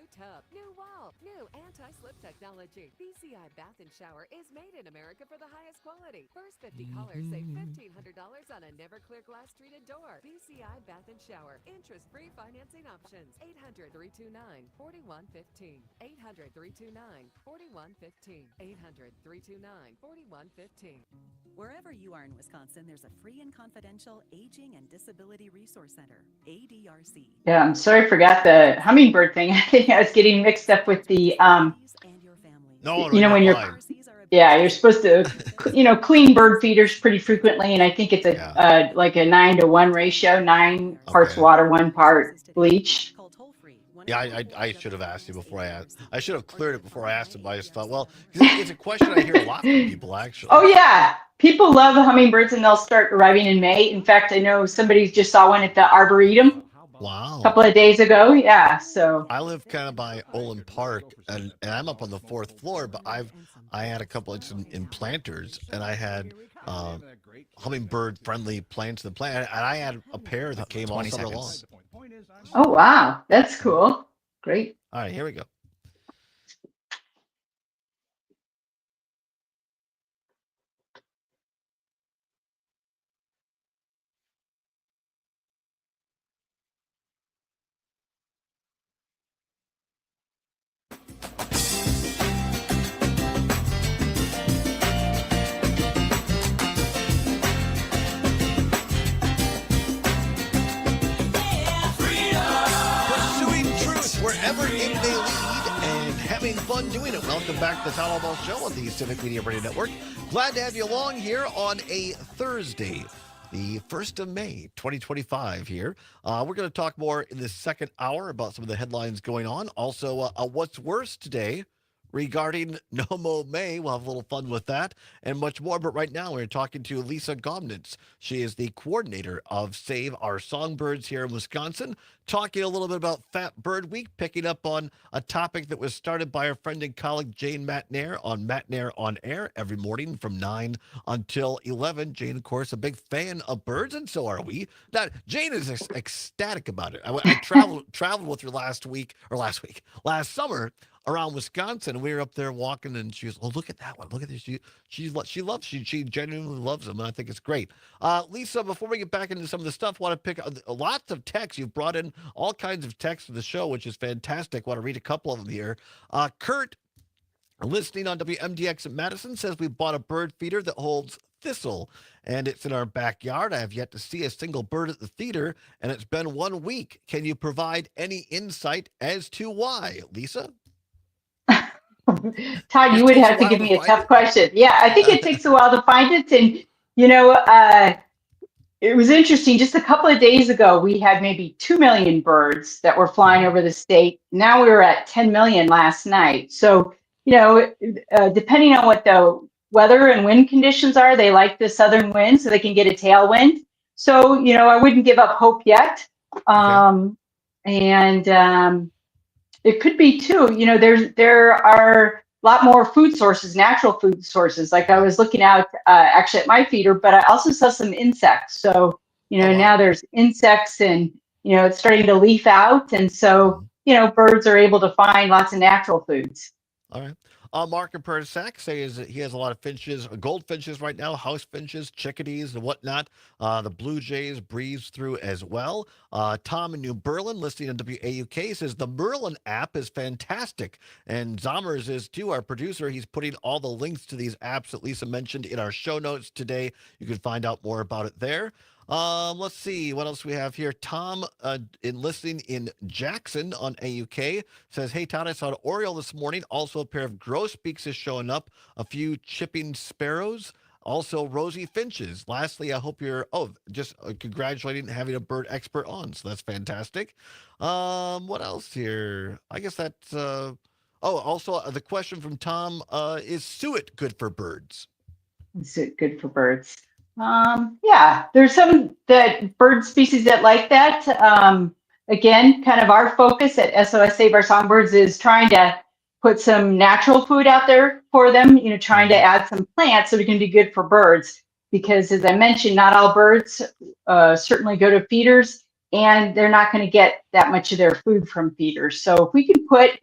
Technology. BCI Bath and Shower is made in America for the highest quality. First 50 callers save $1,500 on a never clear glass treated door. BCI Bath and Shower. Interest-free financing options. 800-329-4115. 800-329-4115. 800-329-4115. Wherever you are in Wisconsin, there's a free and confidential Aging and Disability Resource Center, ADRC. Yeah, I'm sorry I forgot the hummingbird thing. I think I was getting mixed up with the No, when you're supposed to clean bird feeders pretty frequently, and I think it's like a 9-to-1 ratio, 9 parts water, 1 part bleach. Yeah, I should have asked you before I asked. I should have cleared it before I asked him. I just thought, well, it's a question I hear a lot from people actually. Oh yeah, people love the hummingbirds, and they'll start arriving in May. In fact, I know somebody just saw one at the Arboretum. Wow. A couple of days ago, yeah. So I live kind of by Olin Park, and I'm up on the 4th floor, but I had a couple of in planters, and I had hummingbird friendly plants in the plant, and I had a pair that came all summer long. Oh wow, that's cool. Great. All right, here we go. Wherever it may lead and having fun doing it. Welcome back to the Todd Allbaugh Show on the Civic Media Radio Network. Glad to have you along here on a Thursday, the 1st of May, 2025 here. We're going to talk more in the second hour about some of the headlines going on. Also, what's worse today regarding No Mo May. We'll have a little fun with that and much more. But right now, we're talking to Lisa Gomnitz. She is the coordinator of Save Our Songbirds here in Wisconsin, talking a little bit about Fat Bird Week, picking up on a topic that was started by our friend and colleague Jane Matnair on Air every morning from 9 until 11. Jane, of course, a big fan of birds, and so are we. Now, Jane is ecstatic about it. I traveled with her last summer around Wisconsin. We were up there walking, and she was, oh, look at that one. Look at this. She genuinely loves them, and I think it's great. Lisa, before we get back into some of the stuff, want to pick lots of texts. You've brought in all kinds of texts to the show, which is fantastic. Want to read a couple of them here. Kurt, listening on WMDX in Madison, says we bought a bird feeder that holds thistle, and it's in our backyard. I have yet to see a single bird at the feeder, and it's been 1 week. Can you provide any insight as to why, Lisa? Todd, you would have to give me a tough question. Yeah, I think it takes a while to find it. And, it was interesting. Just a couple of days ago, we had maybe 2 million birds that were flying over the state. Now we were at 10 million last night. So, depending on what the weather and wind conditions are, they like the southern wind so they can get a tailwind. So, I wouldn't give up hope yet. It could be too, there are a lot more food sources, natural food sources. Like I was looking out actually at my feeder, but I also saw some insects. So, now there's insects and, it's starting to leaf out. And so, birds are able to find lots of natural foods. All right. Mark in Persac says that he has a lot of finches, goldfinches right now, house finches, chickadees, and whatnot. The Blue Jays breeze through as well. Tom in New Berlin, listening on WAUK, says the Merlin app is fantastic. And Zomers is too, our producer. He's putting all the links to these apps that Lisa mentioned in our show notes today. You can find out more about it there. Let's see what else we have here. Tom, in listening in Jackson on AUK, says, "Hey Todd, I saw an Oriole this morning. Also a pair of grosbeaks is showing up. A few chipping sparrows. Also rosy finches. Lastly, I hope you're just congratulating having a bird expert on. So that's fantastic. What else here? I guess that's also the question from Tom is suet good for birds? Is it good for birds? Yeah, there's some that bird species that like that. Again, kind of our focus at SOS Save Our Songbirds is trying to put some natural food out there for them, trying to add some plants that are going to be good for birds. Because as I mentioned, not all birds certainly go to feeders, and they're not going to get that much of their food from feeders. So if we can put,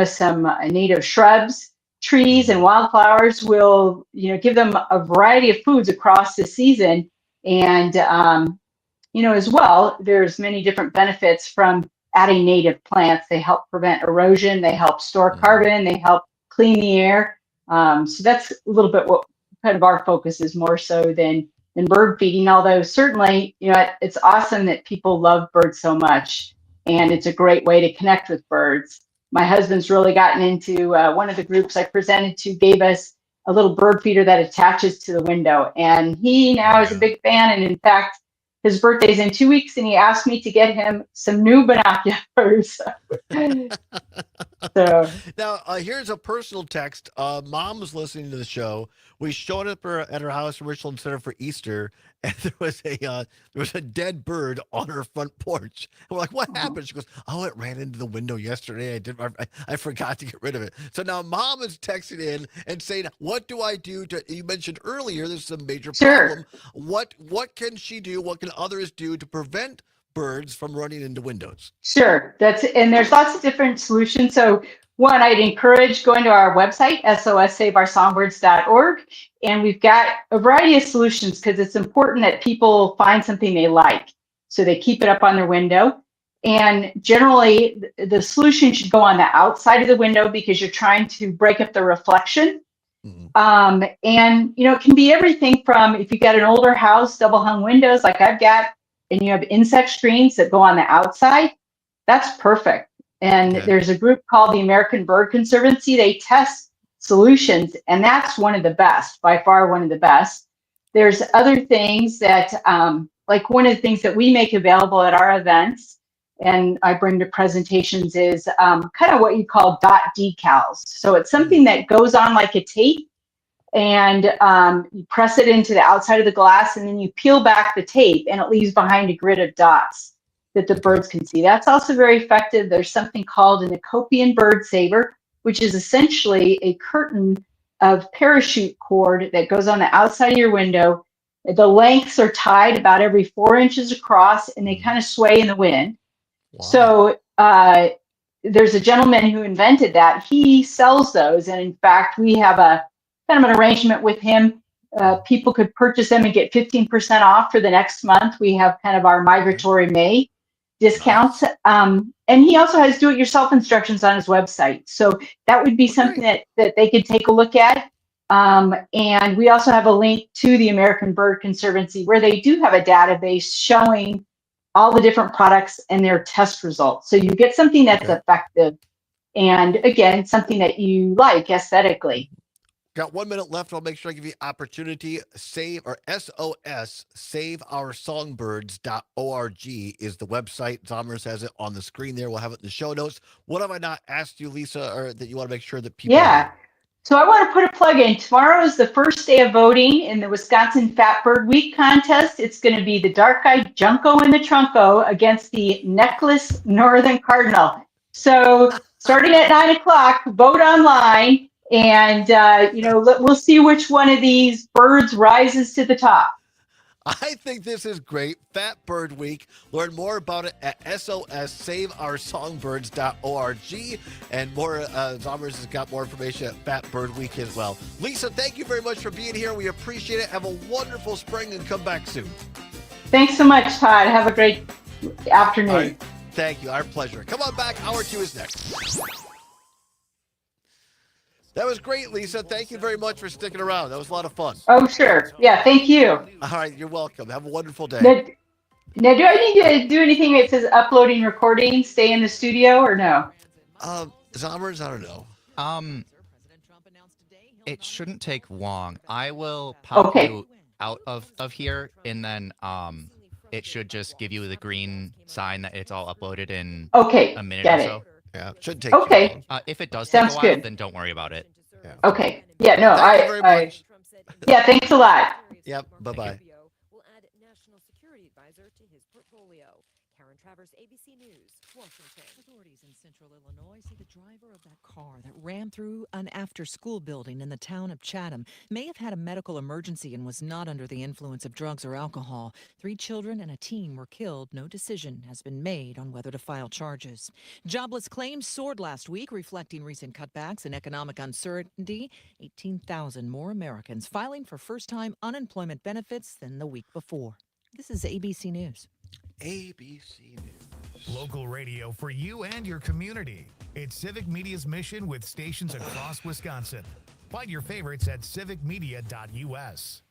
some native shrubs, trees, and wildflowers, will, give them a variety of foods across the season. And, as well, there's many different benefits from adding native plants. They help prevent erosion, they help store carbon, they help clean the air. So that's a little bit what kind of our focus is, more so than bird feeding, although certainly, it's awesome that people love birds so much, and it's a great way to connect with birds. My husband's really gotten into one of the groups I presented to, gave us a little bird feeder that attaches to the window, and he now is a big fan. And in fact, his birthday's in 2 weeks, and he asked me to get him some new binoculars. So now, here's a personal text. Mom was listening to the show. We showed up at her house in Richland Center for Easter, and there was a dead bird on her front porch. And we're like, "What happened?" She goes, "Oh, it ran into the window yesterday. I forgot to get rid of it." So now Mom is texting in and saying, "What do I do to?" You mentioned earlier there's a major problem. What can she do? What can others do to prevent birds from running into windows? Sure, and there's lots of different solutions. So one, I'd encourage going to our website, sossaveoursongbirds.org, and we've got a variety of solutions, because it's important that people find something they like, so they keep it up on their window. And generally, the solution should go on the outside of the window, because you're trying to break up the reflection. And it can be everything from, if you've got an older house, double hung windows like I've got, and you have insect screens that go on the outside, that's perfect. And there's a group called the American Bird Conservancy. They test solutions, and that's one of the best, by far one of the best. There's other things that, like one of the things that we make available at our events, and I bring to presentations, is kind of what you call dot decals. So it's something that goes on like a tape, and you press it into the outside of the glass, and then you peel back the tape, and it leaves behind a grid of dots that the birds can see. That's also very effective. There's something called an Ethiopian bird saver, which is essentially a curtain of parachute cord that goes on the outside of your window. The lengths are tied about every 4 inches across, and they kind of sway in the wind. So there's a gentleman who invented that. He sells those, and in fact, we have a kind of an arrangement with him. People could purchase them and get 15% off for the next month. We have kind of our Migratory May discounts. And he also has do-it-yourself instructions on his website. So that would be something that they could take a look at. And we also have a link to the American Bird Conservancy, where they do have a database showing all the different products and their test results. So you get something that's effective, and again, something that you like aesthetically. Got 1 minute left. I'll make sure I give you opportunity. SOS, saveoursongbirds.org is the website. Zomers has it on the screen there. We'll have it in the show notes. What have I not asked you, Lisa, or that you want to make sure that people know? So I want to put a plug in. Tomorrow is the first day of voting in the Wisconsin Fat Bird Week contest. It's going to be the dark-eyed junco and the trunco against the necklace northern cardinal. So starting at 9 o'clock, vote online. And, we'll see which one of these birds rises to the top. I think this is great. Fat Bird Week. Learn more about it at SOSSaveOurSongbirds.org. And more, Zombers has got more information at Fat Bird Week as well. Lisa, thank you very much for being here. We appreciate it. Have a wonderful spring and come back soon. Thanks so much, Todd. Have a great afternoon. All right. Thank you. Our pleasure. Come on back. Hour 2 is next. That was great, Lisa. Thank you very much for sticking around. That was a lot of fun. Oh, sure. Yeah, thank you. All right. You're welcome. Have a wonderful day. Now, do I need to do anything that says uploading recording, stay in the studio, or no? Zombers, I don't know. It shouldn't take long. I will pop you out of here, and then it should just give you the green sign that it's all uploaded in a minute or so. Yeah, it shouldn't take too long. If it does Sounds take a while, good. then don't worry about it. Yeah. Okay. Yeah, no, Thank you very much. yeah, thanks a lot. Yep, bye-bye. Will add national security advisor to his portfolio. Karen Travers, ABC News, Washington. Authorities in central Illinois say the driver of that car that ran through an after-school building in the town of Chatham may have had a medical emergency and was not under the influence of drugs or alcohol. 3 children and a teen were killed. No decision has been made on whether to file charges. Jobless claims soared last week, reflecting recent cutbacks and economic uncertainty. 18,000 more Americans filing for first-time unemployment benefits than the week before. This is ABC News. ABC News. Local radio for you and your community. It's Civic Media's mission with stations across Wisconsin. Find your favorites at civicmedia.us.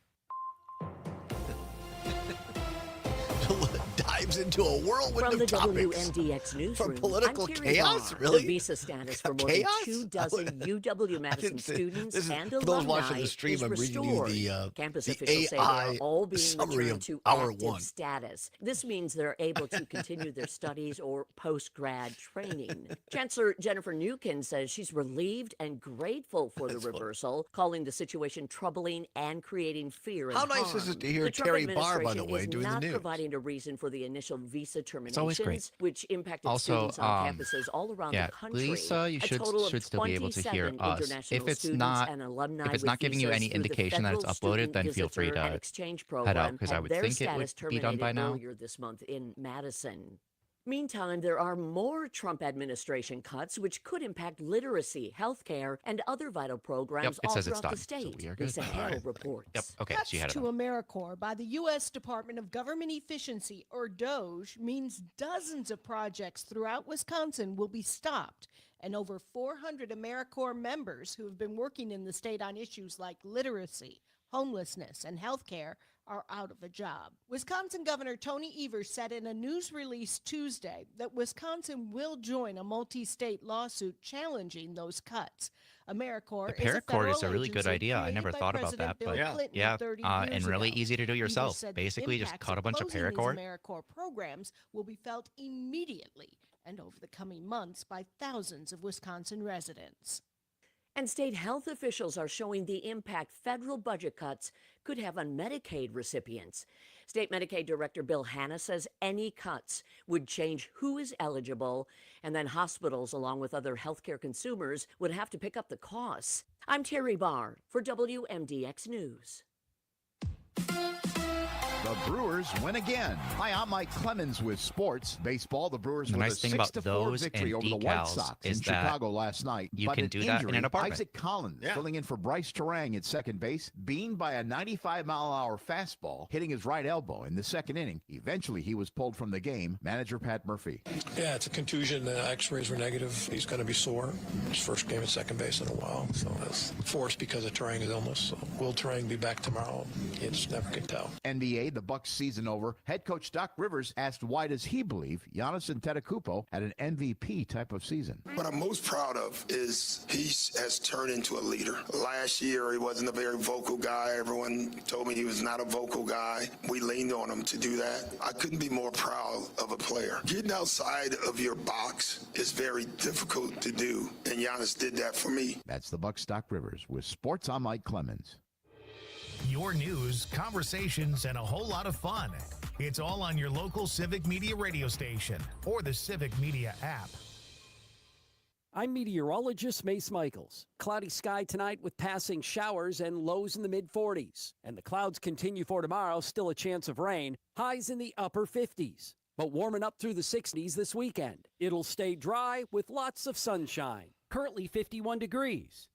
Dives into a whirlwind From the of topics. WMDX newsroom, From political I'm Terry chaos, Barr. really? The visa status for more Chaos? than 2 dozen UW-Madison students This is, and for those alumni watching the stream, is I'm reading you restored. Campus the officials say they AI are all being summary returned of to hour active 1. status. This means they're able to continue their studies or post-grad training. Chancellor Jennifer Newkin says she's relieved and grateful for the reversal, calling the situation troubling and creating fear and How nice harm. is it to hear The Trump Terry Barr, by the administration way, is doing the not news? providing a reason for the initial visa It's always great. terminations, which impacted Also, students on campuses all around the country. Lisa, you A should total of still be able to hear 27 us. international If it's students not and alumni if it's with not giving you visas any through the indication that it's Federal uploaded, Student then feel free Visitor and to Exchange head out Program because I had would their think it status would be done by terminated now. earlier this month in Madison. Meantime, there are more Trump administration cuts which could impact literacy, healthcare, and other vital programs it all says it's throughout the done, so state. we are good. Lisa All Hale right. reports. Yep. Okay. Cuts She had it. to AmeriCorps by the U.S. Department of Government Efficiency, or DOGE, means dozens of projects throughout Wisconsin will be stopped, and over 400 AmeriCorps members who have been working in the state on issues like literacy, homelessness, and health care are out of a job. Wisconsin Governor Tony Evers said in a news release Tuesday that Wisconsin will join a multi-state lawsuit challenging those cuts. AmeriCorps The paracord is a really good idea. I never thought about that, but yeah, and really easy to do yourself. Basically, just cut a bunch of paracord. AmeriCorps programs will be felt immediately and over the coming months by thousands of Wisconsin residents. And state health officials are showing the impact federal budget cuts could have on Medicaid recipients. State Medicaid Director Bill Hanna says any cuts would change who is eligible, and then hospitals, along with other healthcare consumers, would have to pick up the costs. I'm Terry Barr for WMDX News. The Brewers win again. Hi, I'm Mike Clemens with sports. Baseball, the Brewers The with nice a thing about 6-4 those victory and over the White decals Sox is in that Chicago last night. you But can an do that in injury, an apartment. Isaac Collins filling in for Bryce Terang at second base, beamed by a 95-mile-an-hour fastball, hitting his right elbow in the second inning. Eventually, he was pulled from the game. Manager Pat Murphy. Yeah, it's a contusion. The x-rays were negative. He's going to be sore. His first game at second base in a while. So that's forced because of Terang's illness. So will Terang be back tomorrow? You just never can tell. NBA, the Bucks season over. Head coach Doc Rivers asked why does he believe Giannis Antetokounmpo had an MVP type of season. What I'm most proud of is he has turned into a leader. Last year, he wasn't a very vocal guy. Everyone told me he was not a vocal guy. We leaned on him to do that. I couldn't be more proud of a player. Getting outside of your box is very difficult to do, and Giannis did that for me. That's the Bucks Doc Rivers with Sports. I'm Mike Clemens. Your news, conversations, and a whole lot of fun. It's all on your local Civic Media radio station or the Civic Media app. I'm meteorologist Mace Michaels. Cloudy sky tonight with passing showers and lows in the mid-40s. And the clouds continue for tomorrow, still a chance of rain. Highs in the upper 50s. But warming up through the 60s this weekend. It'll stay dry with lots of sunshine. Currently 51 degrees.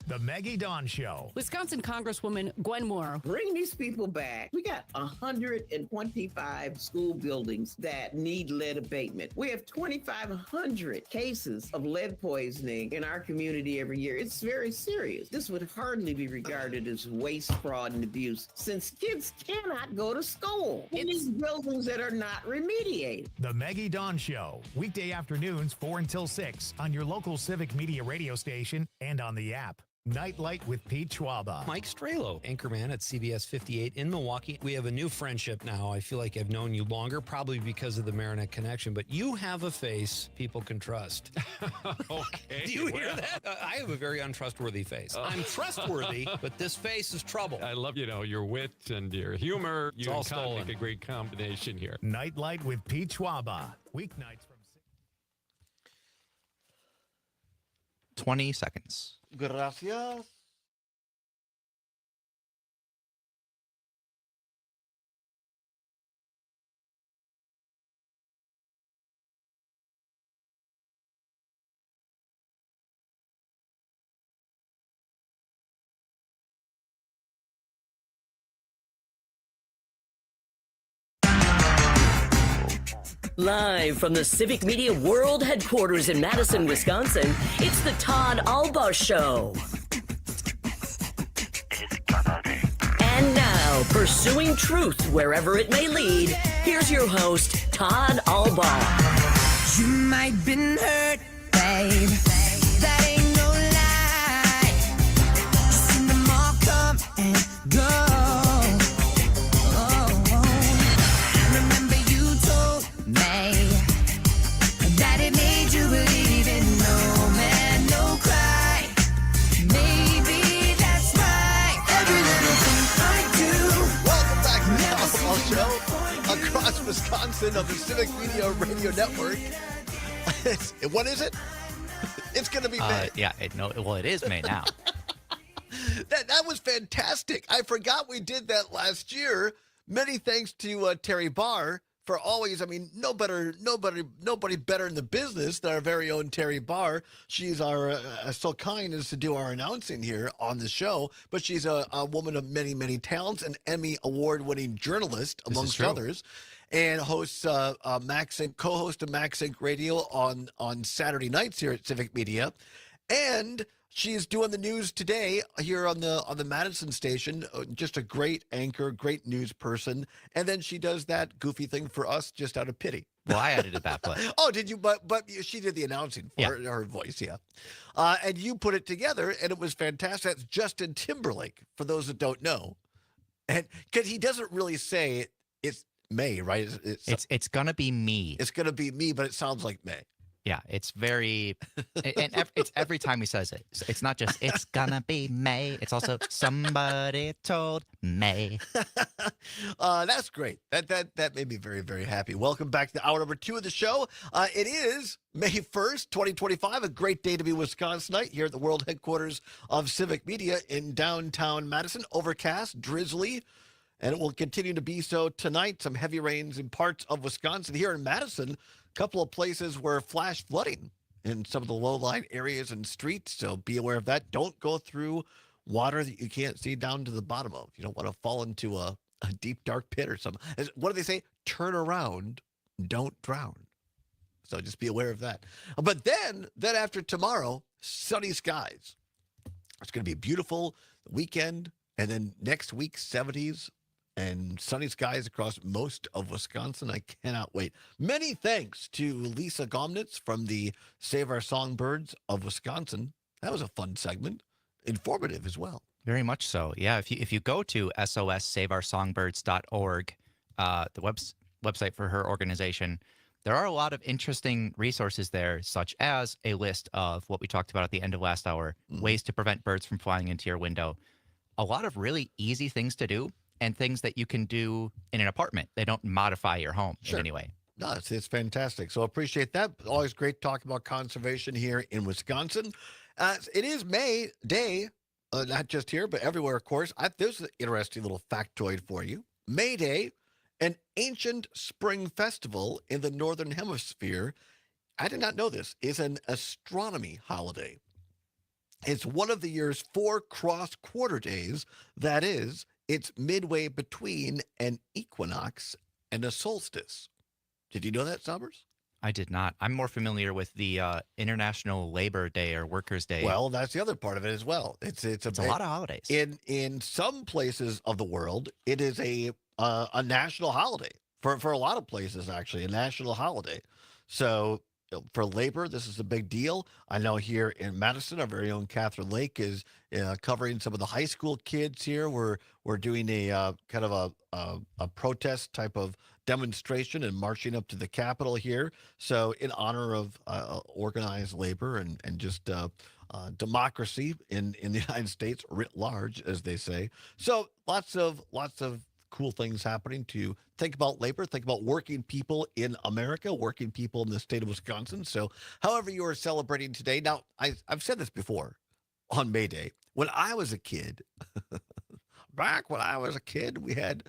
The Maggie Dawn Show. Wisconsin Congresswoman Gwen Moore. Bring these people back. We got 125 school buildings that need lead abatement. We have 2,500 cases of lead poisoning in our community every year. It's very serious. This would hardly be regarded as waste, fraud, and abuse since kids cannot go to school in these buildings that are not remediated. The Maggie Dawn Show. Weekday afternoons 4 until 6 on your local Civic Media radio station and on the app. Nightlight with Pete Schwaba. Mike Strelo, anchorman at CBS 58 in Milwaukee. We have a new friendship now. I feel like I've known you longer, probably because of the Marinette connection, but you have a face people can trust. Okay. Do you hear that? I have a very untrustworthy face. I'm trustworthy, but this face is trouble. I love, your wit and your humor. It's You all and Todd stolen. make a great combination here. Nightlight with Pete Schwaba. Weeknights from 20 seconds. Gracias. Live from the Civic Media World Headquarters in Madison, Wisconsin, it's the Todd Allbaugh Show. And now, pursuing truth wherever it may lead, here's your host, Todd Allbaugh. You might been hurt, babe. That ain't no lie. Seen them all come and go. Remember you told me that it made you believe in no man, no cry. Maybe that's right. Every little thing I do. Welcome back to the Allbaugh Show across Wisconsin of the Civic Media Radio Network. What is it? It's going to be May. It is May now. That was fantastic. I forgot we did that last year. Many thanks to Terry Barr for always. Nobody better in the business than our very own Terry Barr. She's so kind as to do our announcing here on the show. But she's a woman of many, many talents, an Emmy award-winning journalist, amongst others, and hosts co-host of Max Inc. Radio on Saturday nights here at Civic Media, and she's doing the news today here on the Madison station. Just a great anchor, great news person. And then she does that goofy thing for us just out of pity. Well, I edited that, but oh, did you? But she did the announcing for her voice, yeah. And you put it together, and it was fantastic. That's Justin Timberlake, for those that don't know, and because he doesn't really say it's May, right? It's gonna be me. It's gonna be me, but it sounds like May. Yeah, it's very, and it's every time he says it. It's not just it's gonna be May. It's also somebody told May. That's great. That made me very, very happy. Welcome back to hour number 2 of the show. It is May 1st, 2025. A great day to be Wisconsinite here at the world headquarters of Civic Media in downtown Madison. Overcast, drizzly, and it will continue to be so tonight. Some heavy rains in parts of Wisconsin. Here in Madison, a couple of places where flash flooding in some of the low-lying areas and streets, so be aware of that. Don't go through water that you can't see down to the bottom of. You don't want to fall into a deep, dark pit or something. What do they say? Turn around, don't drown. So just be aware of that. But then after tomorrow, sunny skies. It's going to be a beautiful weekend, and then next week, 70s. And sunny skies across most of Wisconsin. I cannot wait. Many thanks to Lisa Gomnitz from the Save Our Songbirds of Wisconsin. That was a fun segment. Informative as well. Very much so. Yeah, if you go to sossaveursongbirds.org, the website for her organization, there are a lot of interesting resources there, such as a list of what we talked about at the end of last hour, ways to prevent birds from flying into your window. A lot of really easy things to do, and things that you can do in an apartment. They don't modify your home in any way. No, it's fantastic. So appreciate that. Always great talking about conservation here in Wisconsin. It is May Day, not just here, but everywhere, of course. There's an interesting little factoid for you. May Day, an ancient spring festival in the Northern Hemisphere, I did not know this, is an astronomy holiday. It's one of the year's 4 cross-quarter days. That is, it's midway between an equinox and a solstice. Did you know that, Summers? I did not. I'm more familiar with the International Labor Day or Workers' Day. Well, that's the other part of it as well. It's a lot of holidays. In some places of the world, it is a national holiday. For a lot of places, actually, a national holiday. So for labor, this is a big deal. I know here in Madison, our very own Catherine Lake is covering some of the high school kids here. We're doing a kind of a protest type of demonstration and marching up to the Capitol here. So in honor of organized labor and just democracy in the United States writ large, as they say. So lots of cool things happening to think about labor, think about working people in America, working people in the state of Wisconsin. So however you are celebrating today. Now, I've said this before on May Day. When I was a kid, back when I was a kid, we had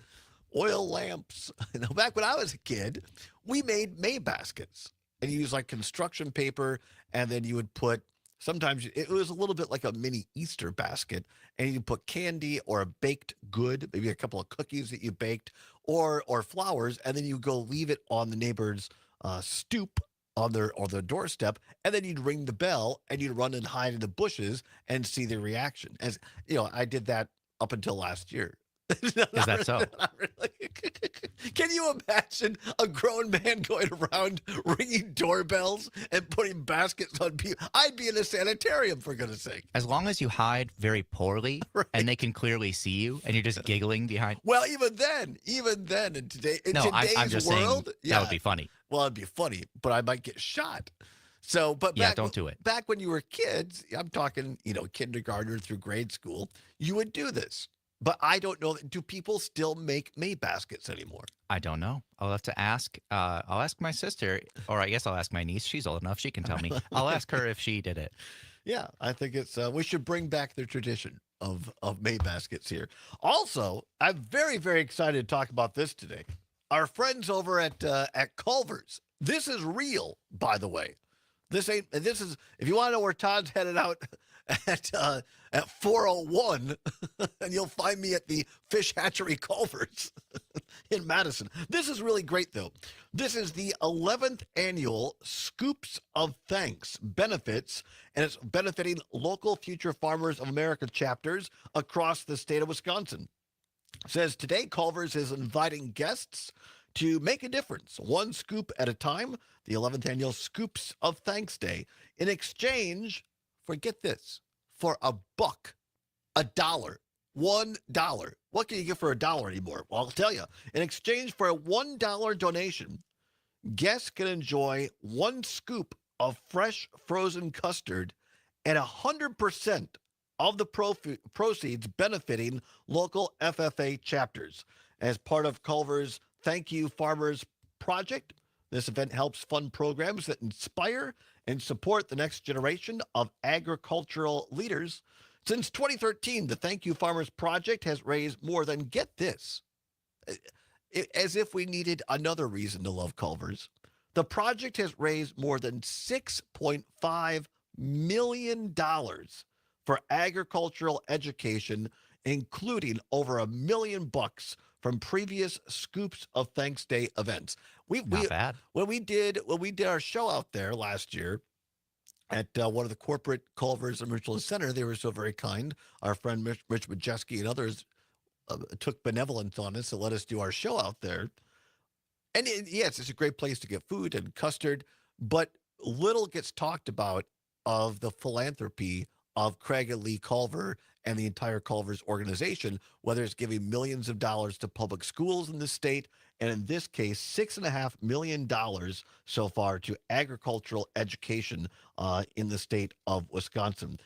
oil lamps. Back when I was a kid, we made May baskets. And you use like construction paper, and then you would put, sometimes it was a little bit like a mini Easter basket, and you put candy or a baked good, maybe a couple of cookies that you baked, or flowers, and then you go leave it on the neighbor's stoop on their doorstep, and then you'd ring the bell and you'd run and hide in the bushes and see the reaction. As you know, I did that up until last year. Is that so? Really. Can you imagine a grown man going around ringing doorbells and putting baskets on people? I'd be in a sanitarium, for goodness sake. As long as you hide very poorly and they can clearly see you and you're just giggling behind. Well, even then, in today's I'm just world, saying that would be funny. Well, it'd be funny, but I might get shot. So, but don't do it. Back when you were kids, I'm talking, kindergartner through grade school, you would do this. But I don't know. Do people still make May baskets anymore? I don't know. I'll have to ask. I'll ask my sister, or I guess I'll ask my niece. She's old enough; she can tell me. I'll ask her if she did it. Yeah, I think it's. We should bring back the tradition of May baskets here. Also, I'm very, very excited to talk about this today. Our friends over at Culver's. This is real, by the way. This is. If you want to know where Todd's headed out at 4:01, and you'll find me at the Fish Hatchery Culver's in Madison. This is really great, though. This is the 11th annual Scoops of Thanks benefits, and it's benefiting local Future Farmers of America chapters across the state of Wisconsin. It says today Culver's is inviting guests to make a difference, one scoop at a time, the 11th annual Scoops of Thanks Day, in exchange for, get this, for $1, $1, $1. What can you get for $1 anymore? Well, I'll tell you. In exchange for a $1 donation, guests can enjoy one scoop of fresh frozen custard and 100% of the proceeds benefiting local FFA chapters. As part of Culver's Thank You Farmers Project, this event helps fund programs that inspire and support the next generation of agricultural leaders. Since 2013, the Thank You Farmers Project has raised more than, get this, as if we needed another reason to love Culver's, the project has raised more than $6.5 million for agricultural education, including over $1 million from previous Scoops of Thanks Day events. Not bad. When we did our show out there last year at one of the corporate Culver's in Richland Center, they were so very kind. Our friend Rich Majeski and others took benevolence on us to let us do our show out there. And yes, it's a great place to get food and custard, but little gets talked about of the philanthropy of Craig and Lee Culver and the entire Culver's organization, whether it's giving millions of dollars to public schools in the state, and in this case, $6.5 million so far to agricultural education in the state of Wisconsin.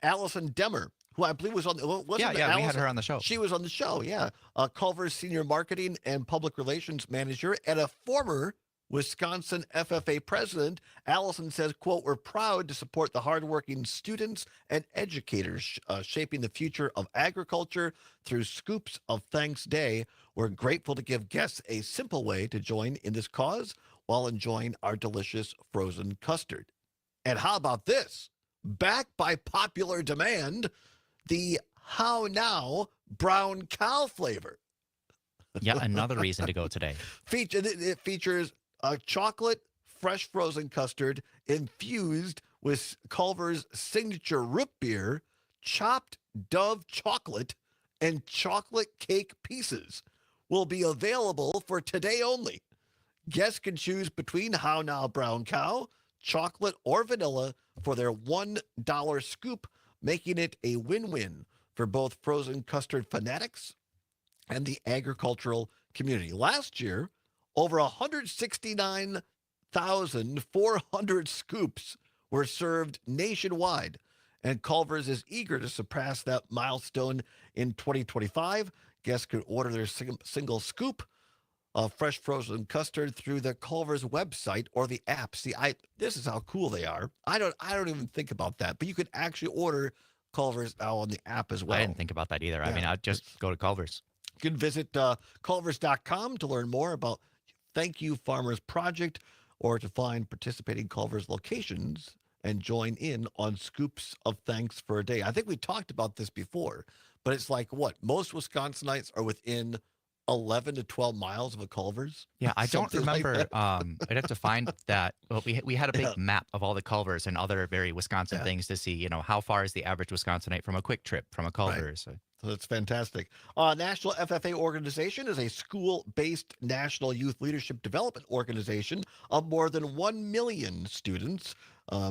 Allison Demmer, who I believe was on the we had her on the show. She was on the show, yeah. Culver's senior marketing and public relations manager and a former Wisconsin FFA president. Allison says, quote, "We're proud to support the hardworking students and educators shaping the future of agriculture through Scoops of Thanks Day. We're grateful to give guests a simple way to join in this cause while enjoying our delicious frozen custard." And how about this? Backed by popular demand, the How Now brown cow flavor. Yet another reason to go today. It features a chocolate fresh frozen custard infused with Culver's signature root beer, chopped Dove chocolate, and chocolate cake pieces. Will be available for today only. Guests can choose between How Now brown cow, chocolate, or vanilla for their $1 scoop, making it a win-win for both frozen custard fanatics and the agricultural community. Last year, over 169,400 scoops were served nationwide, and Culver's is eager to surpass that milestone in 2025. Guests could order their single scoop of fresh frozen custard through the Culver's website or the app. See, this is how cool they are. I don't even think about that, but you could actually order Culver's now on the app as well. I didn't think about that either. Yeah. I mean, I'd just go to Culver's. You can visit culvers.com to learn more about Thank You Farmers Project or to find participating Culver's locations and join in on Scoops of Thanks for a Day. I think we talked about this before, but it's like what? Most Wisconsinites are within 11 to 12 miles of a Culver's. Yeah, I don't Something like remember. that. I'd have to find that. Well, we had a big map of all the Culvers and other very Wisconsin things to see. You know, how far is the average Wisconsinite from a Quick Trip, from a Culver's? Right. So that's fantastic. National FFA organization is a school-based national youth leadership development organization of more than 1 million students.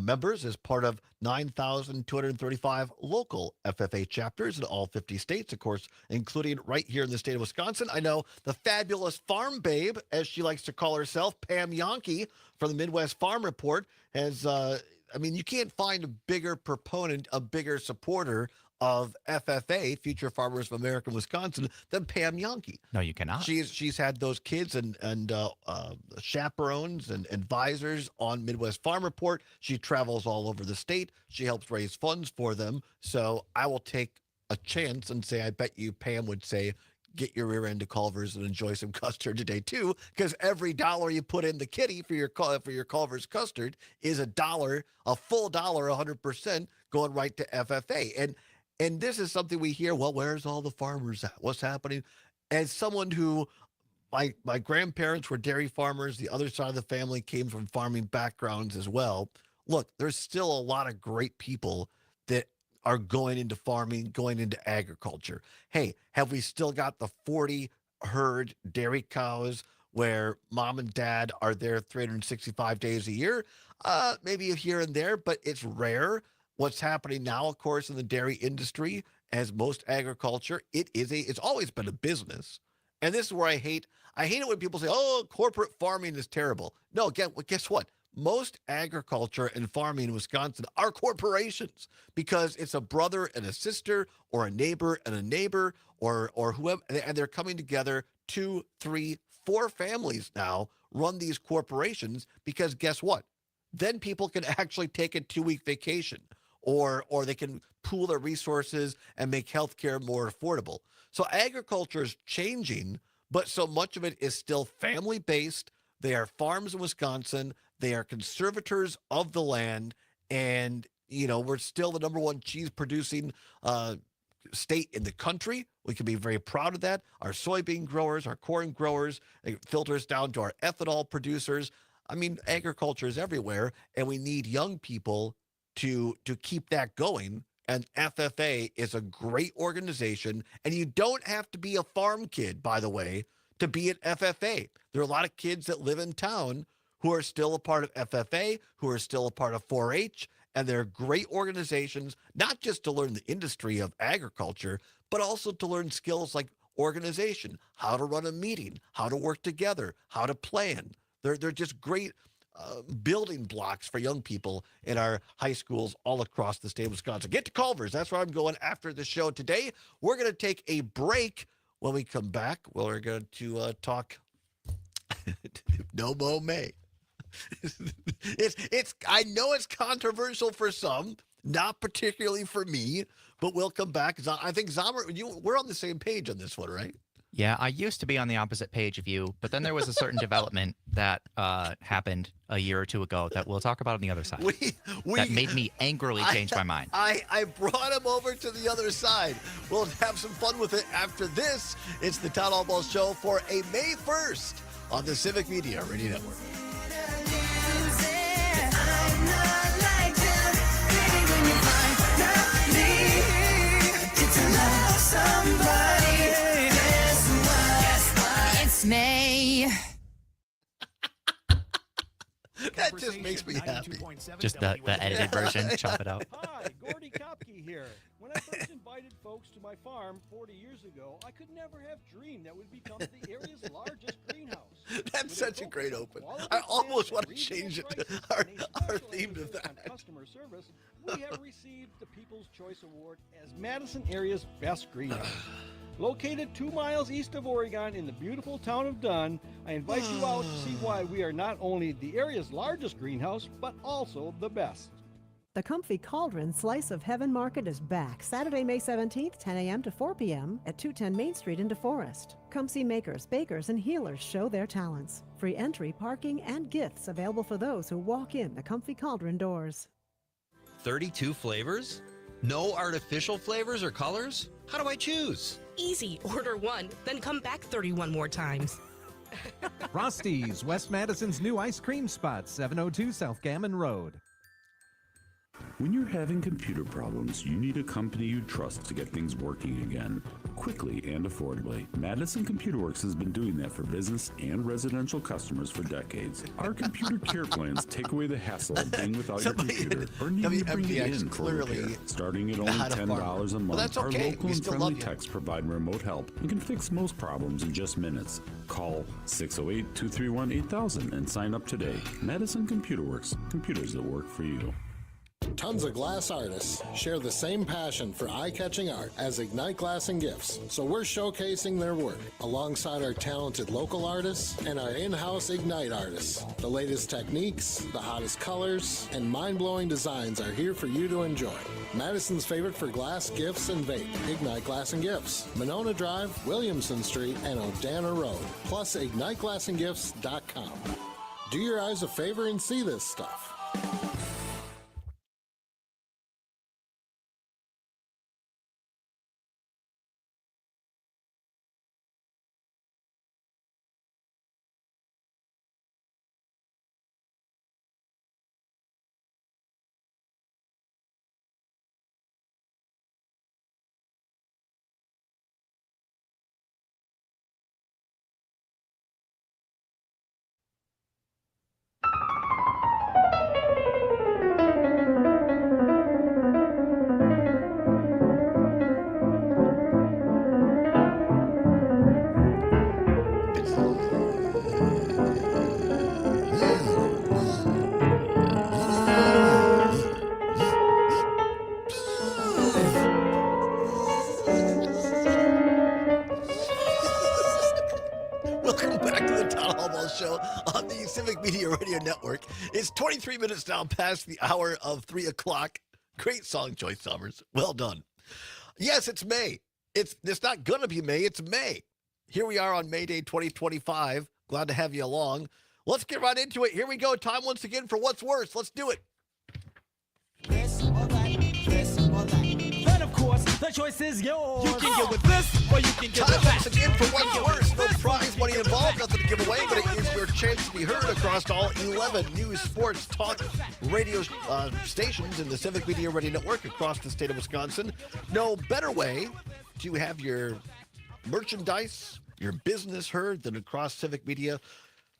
Members as part of 9,235 local FFA chapters in all 50 states, of course, including right here in the state of Wisconsin. I know the fabulous farm babe, as she likes to call herself, Pam Yonke from the Midwest Farm Report, has, you can't find a bigger proponent, a bigger supporter of FFA, Future Farmers of America, Wisconsin, than Pam Yonke. No, you cannot. She's had those kids and chaperones and advisors on Midwest Farm Report. She travels all over the state. She helps raise funds for them. So I will take a chance and say, I bet you Pam would say, get your rear end to Culver's and enjoy some custard today too, because every dollar you put in the kitty for your Culver's custard is a full dollar, 100% going right to FFA. And this is something we hear, well, where's all the farmers at? What's happening? As someone who, my grandparents were dairy farmers, the other side of the family came from farming backgrounds as well. Look, there's still a lot of great people that are going into farming, going into agriculture. Hey, have we still got the 40 herd dairy cows where mom and dad are there 365 days a year? Maybe here and there, but it's rare. What's happening now, of course, in the dairy industry, as most agriculture, it's always been a business. And this is where I hate it when people say, oh, corporate farming is terrible. No, guess what? Most agriculture and farming in Wisconsin are corporations because it's a brother and a sister or a neighbor and a neighbor or whoever, and they're coming together, 2, 3, 4 families now run these corporations because guess what? Then people can actually take a 2-week vacation. Or they can pool their resources and make healthcare more affordable. So agriculture is changing, but so much of it is still family-based. They are farms in Wisconsin. They are conservators of the land. And, we're still the number 1 cheese-producing state in the country. We can be very proud of that. Our soybean growers, our corn growers, it filters down to our ethanol producers. I mean, agriculture is everywhere, and we need young people to keep that going. And FFA is a great organization. And you don't have to be a farm kid, by the way, to be at FFA. There are a lot of kids that live in town who are still a part of FFA, who are still a part of 4-H, and they're great organizations, not just to learn the industry of agriculture, but also to learn skills like organization, how to run a meeting, how to work together, how to plan. They're just great building blocks for young people in our high schools all across the state of Wisconsin. Get to Culver's. That's where I'm going after the show today. We're going to take a break. When we come back, we're going to talk No Mo May. It's. I know it's controversial for some, not particularly for me, but we'll come back. I think Zomer, we're on the same page on this one, right? Yeah, I used to be on the opposite page of you, but then there was a certain development that happened a year or two ago that we'll talk about on the other side. That made me angrily change my mind. I brought him over to the other side. We'll have some fun with it after this. It's the Todd Allbaugh Show for a May 1st on the Civic Media Radio Network. May. That just makes me happy. Just the edited version, chop it out. Hi, Gordy Kopke here. When I first invited folks to my farm 40 years ago, I could never have dreamed that would become the area's largest greenhouse. That's such a great open. I almost want to change it to our theme to that. Customer service, we have received the People's Choice Award as Madison area's best greenhouse. Located 2 miles east of Oregon in the beautiful town of Dunn, I invite you out to see why we are not only the area's largest greenhouse, but also the best. The Comfy Cauldron Slice of Heaven Market is back Saturday, May 17th, 10 a.m. to 4 p.m. at 210 Main Street in DeForest. Come see makers, bakers, and healers show their talents. Free entry, parking, and gifts available for those who walk in the Comfy Cauldron doors. 32 flavors? No artificial flavors or colors? How do I choose? Easy. Order one, then come back 31 more times. Frosty's, West Madison's new ice cream spot, 702 South Gammon Road. When you're having computer problems, you need a company you trust to get things working again, quickly and affordably. Madison Computer Works has been doing that for business and residential customers for decades. Our computer care plans take away the hassle of being without your computer or needing to bring it in for repair. Starting at only $10 a month, our local and friendly techs provide remote help and can fix most problems in just minutes. Call 608-231-8000 and sign up today. Madison Computer Works, computers that work for you. Tons of glass artists share the same passion for eye-catching art as Ignite Glass and Gifts, so we're showcasing their work alongside our talented local artists and our in-house Ignite artists. The latest techniques, the hottest colors, and mind-blowing designs are here for you to enjoy. Madison's favorite for glass, gifts, and vape, Ignite Glass and Gifts, Monona Drive, Williamson Street, and O'Dana Road, plus IgniteGlassandGifts.com. Do your eyes a favor and see this stuff. Show on the Civic Media Radio Network. It's 23 minutes now past the hour of 3 o'clock. Great song choice, Summers. Well done. Yes, it's May. It's not going to be May. It's May. Here we are on May Day 2025. Glad to have you along. Let's get right into it. Here we go. Time once again for What's Worse. Let's do it. This or that, this or that. And of course, the choice is yours. You can get with this, or you can get with that. Once again for What's Worse. No prize money involved, nothing to give away, but it is your chance to be heard across all 11 news, sports, talk, radio stations in the Civic Media Radio Network across the state of Wisconsin. No better way to have your merchandise, your business heard than across Civic Media.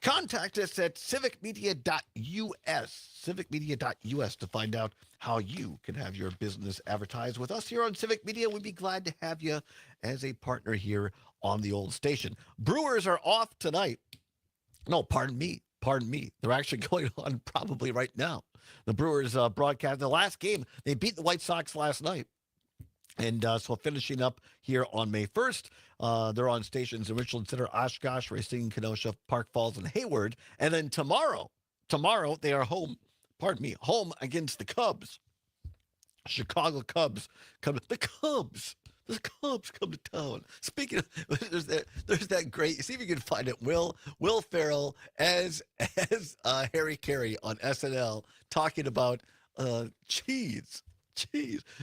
Contact us at civicmedia.us, civicmedia.us to find out how you can have your business advertised with us here on Civic Media. We'd be glad to have you as a partner here on the old station. Brewers are off tonight. No, pardon me. They're actually going on probably right now. The Brewers broadcast the last game. They beat the White Sox last night. And so finishing up here on May 1st, they're on stations in Richland Center, Oshkosh, Racine, Kenosha, Park Falls, and Hayward. And then tomorrow they are home against the Cubs. Chicago Cubs come. The Cubs come to town. Speaking of, there's that great. See if you can find it. Will Ferrell as Harry Carey on SNL talking about cheese.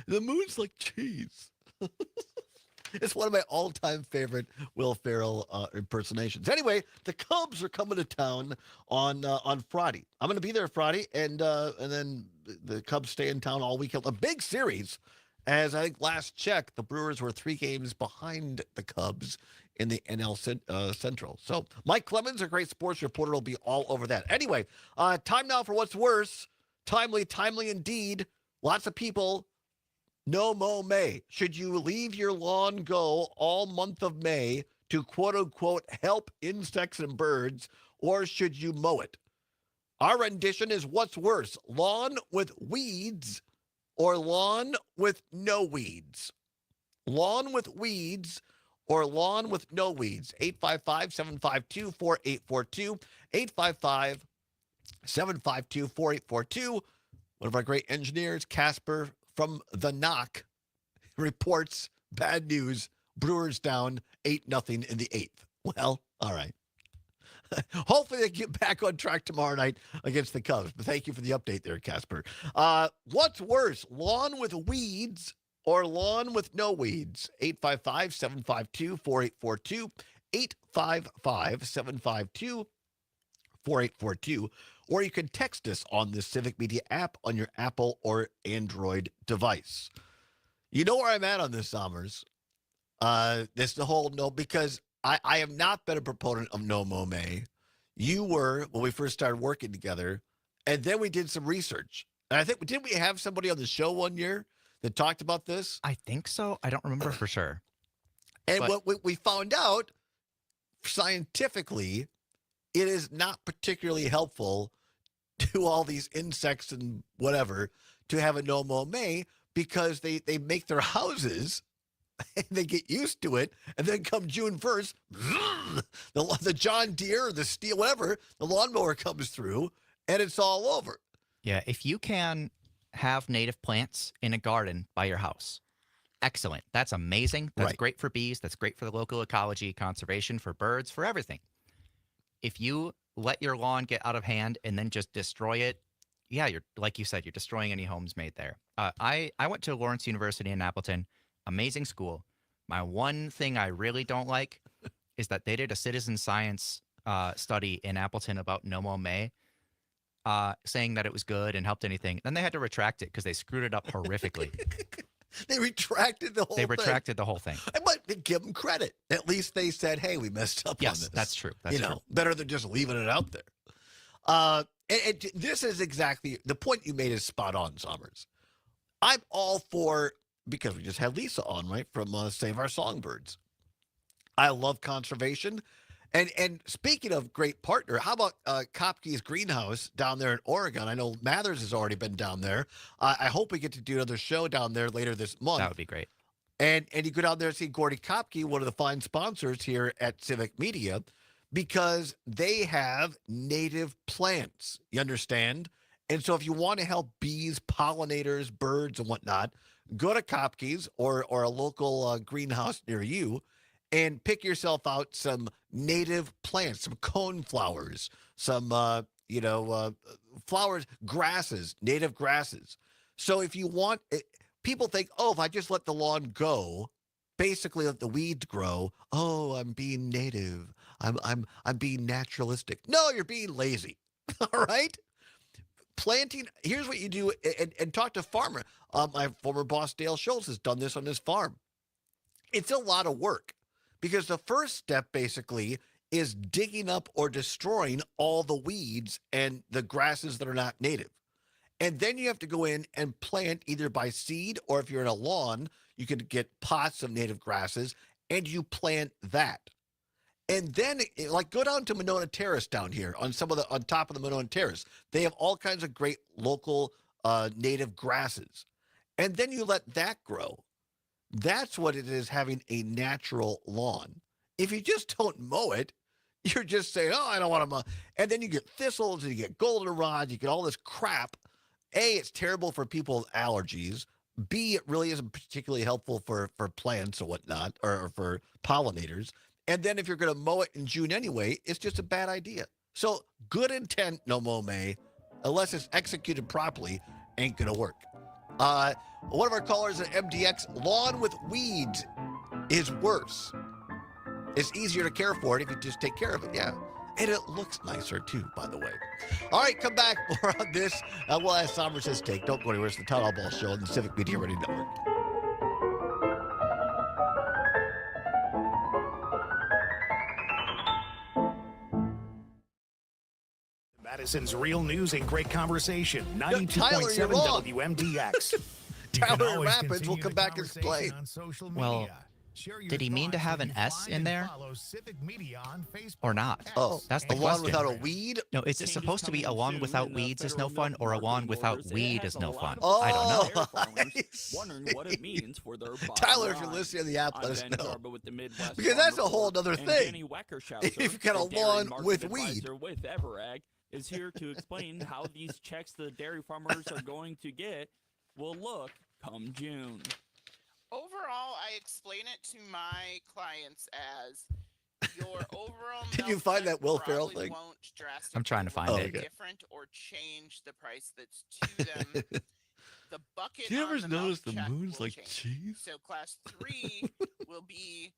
The moon's like cheese. It's one of my all-time favorite Will Ferrell impersonations. Anyway, the Cubs are coming to town on Friday. I'm going to be there Friday, and then the Cubs stay in town all weekend. A big series, as I think last check, the Brewers were 3 games behind the Cubs in the NL Central. So Mike Clemens, a great sports reporter, will be all over that. Anyway, time now for what's worse. Timely indeed. Lots of people. No mow May. Should you leave your lawn go all month of May to quote unquote help insects and birds, or should you mow it? Our rendition is what's worse, lawn with weeds or lawn with no weeds? Lawn with weeds or lawn with no weeds? 855-752-4842. 855-752-4842. One of our great engineers, Casper from the Knock, reports bad news. Brewers down 8-0 in the 8th. Well, all right. Hopefully they get back on track tomorrow night against the Cubs. But thank you for the update there, Casper. What's worse, lawn with weeds or lawn with no weeds? 855-752-4842. 855-752-4842. Or you can text us on the Civic Media app on your Apple or Android device. You know where I'm at on this, Sommers. This the whole no, because I have not been a proponent of no mow May. You were when we first started working together, and then we did some research. And I think, didn't we have somebody on the show one year that talked about this? I think so. I don't remember for sure. And what we found out scientifically, it is not particularly helpful to all these insects and whatever to have a no mow May, because they make their houses and they get used to it. And then come June 1st, the John Deere, the Steel, whatever, the lawnmower comes through and it's all over. Yeah, if you can have native plants in a garden by your house, excellent. That's amazing. That's great for bees. That's great for the local ecology, conservation, for birds, for everything. If you let your lawn get out of hand and then just destroy it, yeah, you're, like you said, you're destroying any homes made there. I went to Lawrence University in Appleton, amazing school. My one thing I really don't like is that they did a citizen science study in Appleton about no mow May, saying that it was good and helped anything. Then they had to retract it because they screwed it up horrifically. They retracted the whole thing. They retracted the whole thing. But give them credit. At least they said, hey, we messed up on this. Yes, that's true. That's true. Better than just leaving it out there. And this is exactly the point you made is spot on, Sommers. I'm all for, because we just had Lisa on, right, from Save Our Songbirds. I love conservation. And speaking of great partner, how about Kopke's Greenhouse down there in Oregon? I know Mathers has already been down there. I hope we get to do another show down there later this month. That would be great. And you go down there and see Gordy Kopke, one of the fine sponsors here at Civic Media, because they have native plants. You understand? And so if you want to help bees, pollinators, birds, and whatnot, go to Kopke's or a local greenhouse near you and pick yourself out some native plants, some cone flowers, some, flowers, grasses, native grasses. So if you want, people think, oh, if I just let the lawn go, basically let the weeds grow, oh, I'm being native. I'm being naturalistic. No, you're being lazy. All right? Planting, here's what you do, and talk to farmer. My former boss, Dale Schultz, has done this on his farm. It's a lot of work because the first step basically is digging up or destroying all the weeds and the grasses that are not native. And then you have to go in and plant either by seed, or if you're in a lawn, you can get pots of native grasses and you plant that. And then, like, go down to Monona Terrace down here on top of the Monona Terrace. They have all kinds of great local native grasses. And then you let that grow. That's what it is, having a natural lawn. If you just don't mow it, you're just saying, oh, I don't want to mow. And then you get thistles and you get goldenrods, you get all this crap. A, it's terrible for people with allergies. B, it really isn't particularly helpful for plants or whatnot, or for pollinators. And then if you're going to mow it in June anyway, it's just a bad idea. So good intent, no mow May, unless it's executed properly, ain't going to work. One of our callers at MDX, lawn with weeds is worse. It's easier to care for it if you just take care of it, yeah. And it looks nicer, too, by the way. All right, come back. More on this. We'll ask Somers his take. Don't go anywhere. It's the Todd Allbaugh Show on the Civic Media Radio Network. Madison's real news and great conversation. 92.7 WMDX. Tyler Rapids will come back and explain. Well, did he mean to have an S in there? Or not? Oh, that's the a lawn question. without a weed? No, is it supposed to be a lawn without weeds is no fun, or a lawn without weed is no fun? Oh, I don't know. Wondering what it means for their Tyler, if you're listening in the app, let us know. Midwest Because that's a whole Farm other Report, thing. and Jenny If you've got a the dairy lawn market with advisor weed. with Everag, is here to explain how these checks the dairy farmers are going to get will look come June. Overall, I explain it to my clients as your overall Did you find that Will Ferrell thing? won't drastically I'm trying to find it. different or change the price that's to them. The bucket Do you ever on the notice milk the check moon's will like change. cheese? So class 3 will be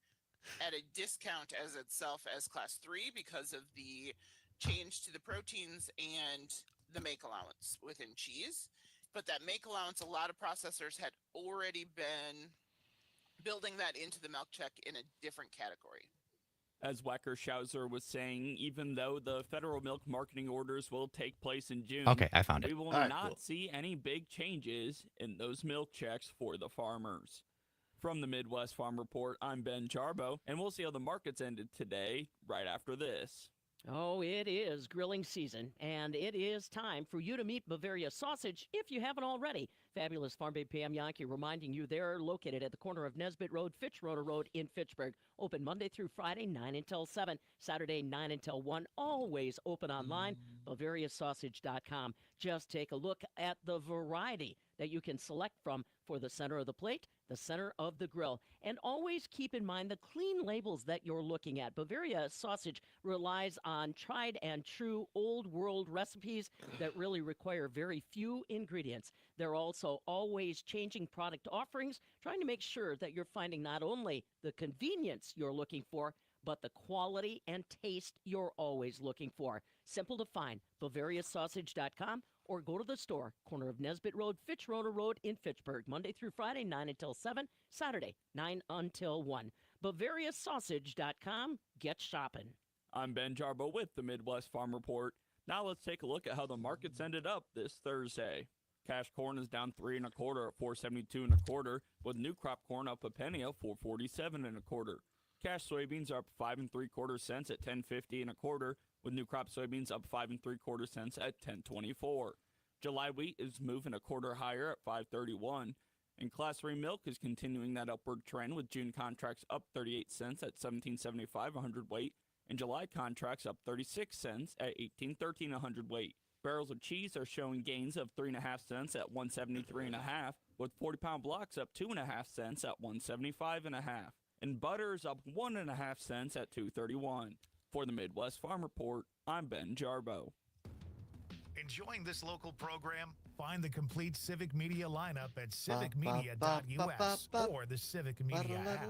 at a discount as itself as class 3 because of the change to the proteins and the make allowance within cheese. But that make allowance, a lot of processors had already been building that into the milk check in a different category. As Wackershauser was saying, even though the federal milk marketing orders will take place in June, Okay, I found it. we will All right, not cool. see any big changes in those milk checks for the farmers. From the Midwest Farm Report, I'm Ben Jarbo, and we'll see how the markets ended today right after this. Oh, it is grilling season, and it is time for you to meet Bavaria Sausage if you haven't already. Fabulous Farm Babe Pam Yankee reminding you they're located at the corner of Nesbitt Road, Fitzroy Road in Fitchburg. Open Monday through Friday, 9 until 7, Saturday, 9 until 1. Always open online, BavariaSausage.com. Just take a look at the variety that you can select from for the center of the plate, the center of the grill. And always keep in mind the clean labels that you're looking at. Bavaria Sausage relies on tried and true old world recipes that really require very few ingredients. They're also always changing product offerings, trying to make sure that you're finding not only the convenience you're looking for, but the quality and taste you're always looking for. Simple to find, BavariaSausage.com, or go to the store, corner of Nesbitt Road, Fitzroy Road in Fitchburg, Monday through Friday, 9 until 7, Saturday, 9 until 1. BavariaSausage.com, get shopping. I'm Ben Jarbo with the Midwest Farm Report. Now let's take a look at how the markets ended up this Thursday. Cash corn is down 3 1/4 at 4.72 1/4, with new crop corn up a penny at 4.47 1/4. Cash soybeans are up 5 3/4 cents at 10.50 1/4, with new crop soybeans up 5 3/4 cents at 10.24. July wheat is moving a quarter higher at 5.31, and Class 3 milk is continuing that upward trend, with June contracts up 38 cents at 17.75 a hundredweight, and July contracts up 36 cents at 18.13 a hundredweight. Barrels of cheese are showing gains of 3.5 cents at 173 1/2, with 40-pound blocks up 2.5 cents at 175 1/2, and butter is up 1.5 cents at 2.31. For the Midwest Farm Report, I'm Ben Jarbo. Enjoying this local program? Find the complete Civic Media lineup at civicmedia.us or the Civic Media app.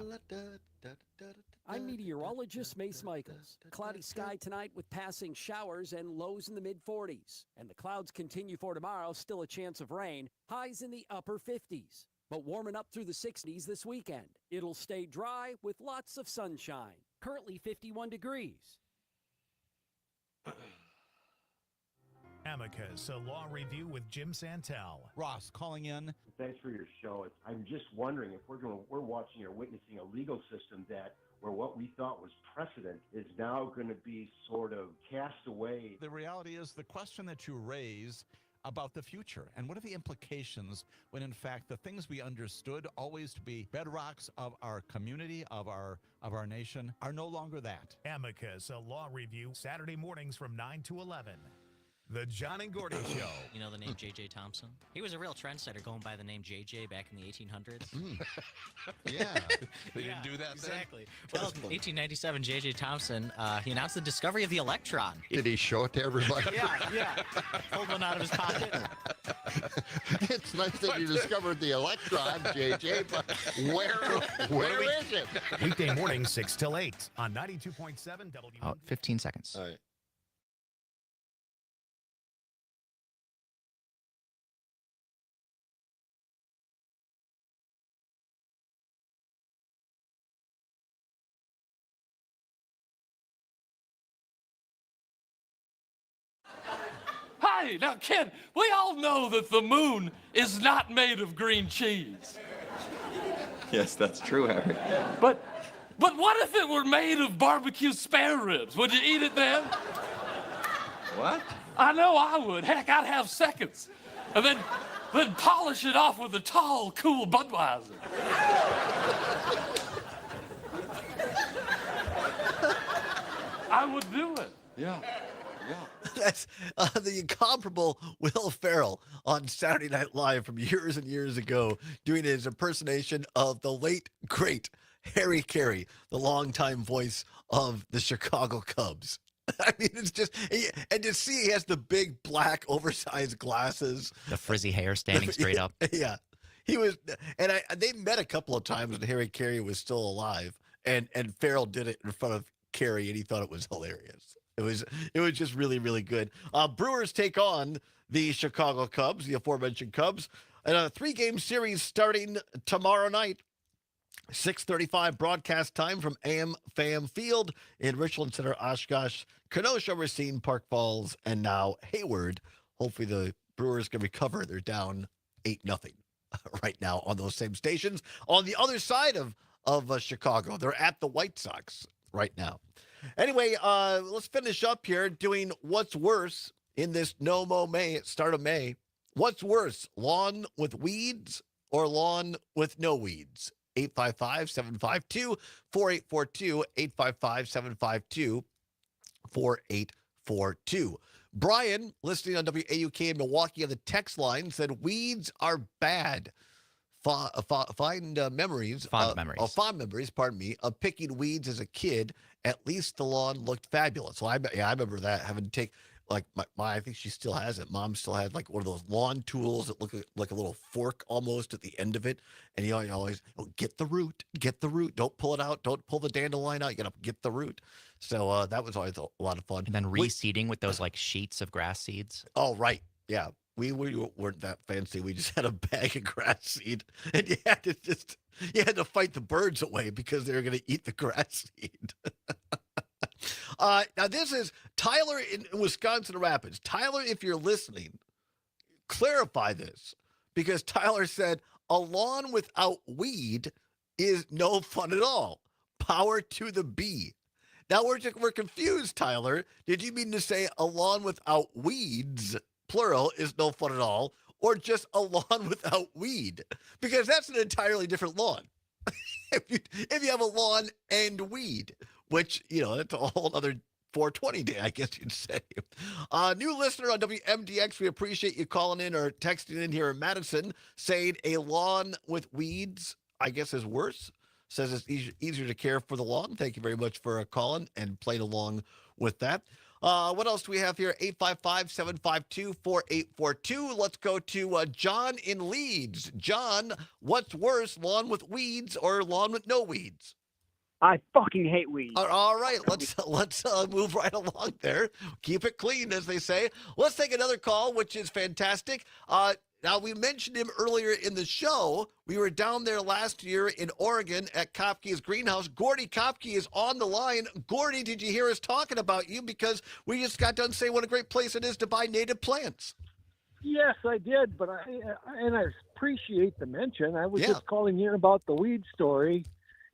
I'm meteorologist Mace Michaels. Cloudy sky tonight with passing showers and lows in the mid-40s. And the clouds continue for tomorrow, still a chance of rain. Highs in the upper 50s. But warming up through the 60s this weekend. It'll stay dry with lots of sunshine. Currently 51 degrees. Amicus, a law review with Jim Santel. Ross calling in. Thanks for your show. I'm just wondering if we're watching or witnessing a legal system where what we thought was precedent is now going to be sort of cast away. The reality is the question that you raise, about the future? And what are the implications when, in fact, the things we understood always to be bedrocks of our community, of our nation, are no longer that? Amicus, a law review, Saturday mornings from 9 to 11. The John and Gordy Show. You know the name J.J. Thompson? He was a real trendsetter going by the name J.J. back in the 1800s. Yeah. They didn't do that exactly. then? Well, 1897, J.J. Thompson, he announced the discovery of the electron. Did he show it to everybody? Yeah. Pulled one out of his pocket. It's nice that you discovered the electron, JJ, but where is it? Weekday mornings 6 till 8 on 92.7 W. 15 seconds. All right. Hi, now, kid, we all know that the moon is not made of green cheese. Yes, that's true, Harry. But what if it were made of barbecue spare ribs? Would you eat it then? What? I know I would. Heck, I'd have seconds. And then polish it off with a tall, cool Budweiser. I would do it. Yeah. That's the incomparable Will Ferrell on Saturday Night Live from years and years ago, doing his impersonation of the late, great Harry Carey, the longtime voice of the Chicago Cubs. I mean, it's just, and to see he has the big black oversized glasses, the frizzy hair standing straight up. Yeah, he was, and they met a couple of times when Harry Carey was still alive, and Ferrell did it in front of Carey, and he thought it was hilarious. It was just really, really good. Brewers take on the Chicago Cubs, the aforementioned Cubs, in a 3-game series starting tomorrow night. 6:35 broadcast time from AmFam Field in Richland Center, Oshkosh, Kenosha, Racine, Park Falls, and now Hayward. Hopefully the Brewers can recover. They're down 8-0 right now on those same stations. On the other side of Chicago, they're at the White Sox right now. Anyway, let's finish up here doing what's worse in this start of May. What's worse, lawn with weeds or lawn with no weeds? 855-752-4842, 855-752-4842. Brian, listening on WAUK in Milwaukee on the text line, said weeds are bad. Fond memories, pardon me, of picking weeds as a kid. At least the lawn looked fabulous. So I remember that, having to take, like, I think she still has it. Mom still had like one of those lawn tools that look like a little fork almost at the end of it. And you always get the root. Don't pull it out. Don't pull the dandelion out. You got to get the root. So that was always a lot of fun. And then reseeding with those like sheets of grass seeds. Oh, right. Yeah. We weren't that fancy. We just had a bag of grass seed, and you had to fight the birds away because they were going to eat the grass seed. Now this is Tyler in Wisconsin Rapids. Tyler, if you're listening, clarify this, because Tyler said a lawn without weed is no fun at all. Power to the bee. Now we're confused, Tyler. Did you mean to say a lawn without weeds, plural, is no fun at all, or just a lawn without weed? Because that's an entirely different lawn. if you have a lawn and weed, which, that's a whole other 420 day, I guess you'd say. New listener on WMDX, we appreciate you calling in or texting in here in Madison, saying a lawn with weeds, I guess, is worse. Says it's easier to care for the lawn. Thank you very much for calling and playing along with that. What else do we have here? 855-752-4842. Let's go to John in Leeds. John, what's worse, lawn with weeds or lawn with no weeds? I fucking hate weeds. All right, let's move right along there. Keep it clean, as they say. Let's take another call, which is fantastic. Now, we mentioned him earlier in the show. We were down there last year in Oregon at Kopke's greenhouse. Gordy Kopke is on the line. Gordy, did you hear us talking about you? Because we just got done saying what a great place it is to buy native plants. Yes, I did, but I appreciate the mention. I was just calling in about the weed story.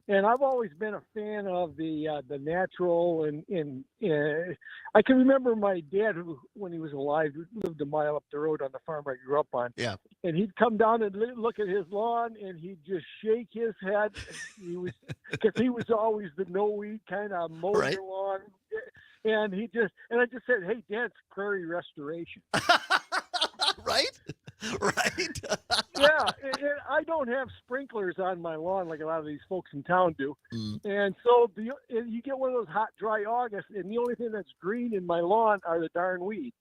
And I've always been a fan of the natural, and I can remember my dad, who, when he was alive, lived a mile up the road on the farm I grew up on. Yeah. And he'd come down and look at his lawn, and he'd just shake his head. Because he was always the no-weed kind of mow Right. your lawn. And I just said, hey, Dad, it's prairie restoration. Right? Right. Yeah, and I don't have sprinklers on my lawn like a lot of these folks in town do. And so you get one of those hot, dry August, and the only thing that's green in my lawn are the darn weeds.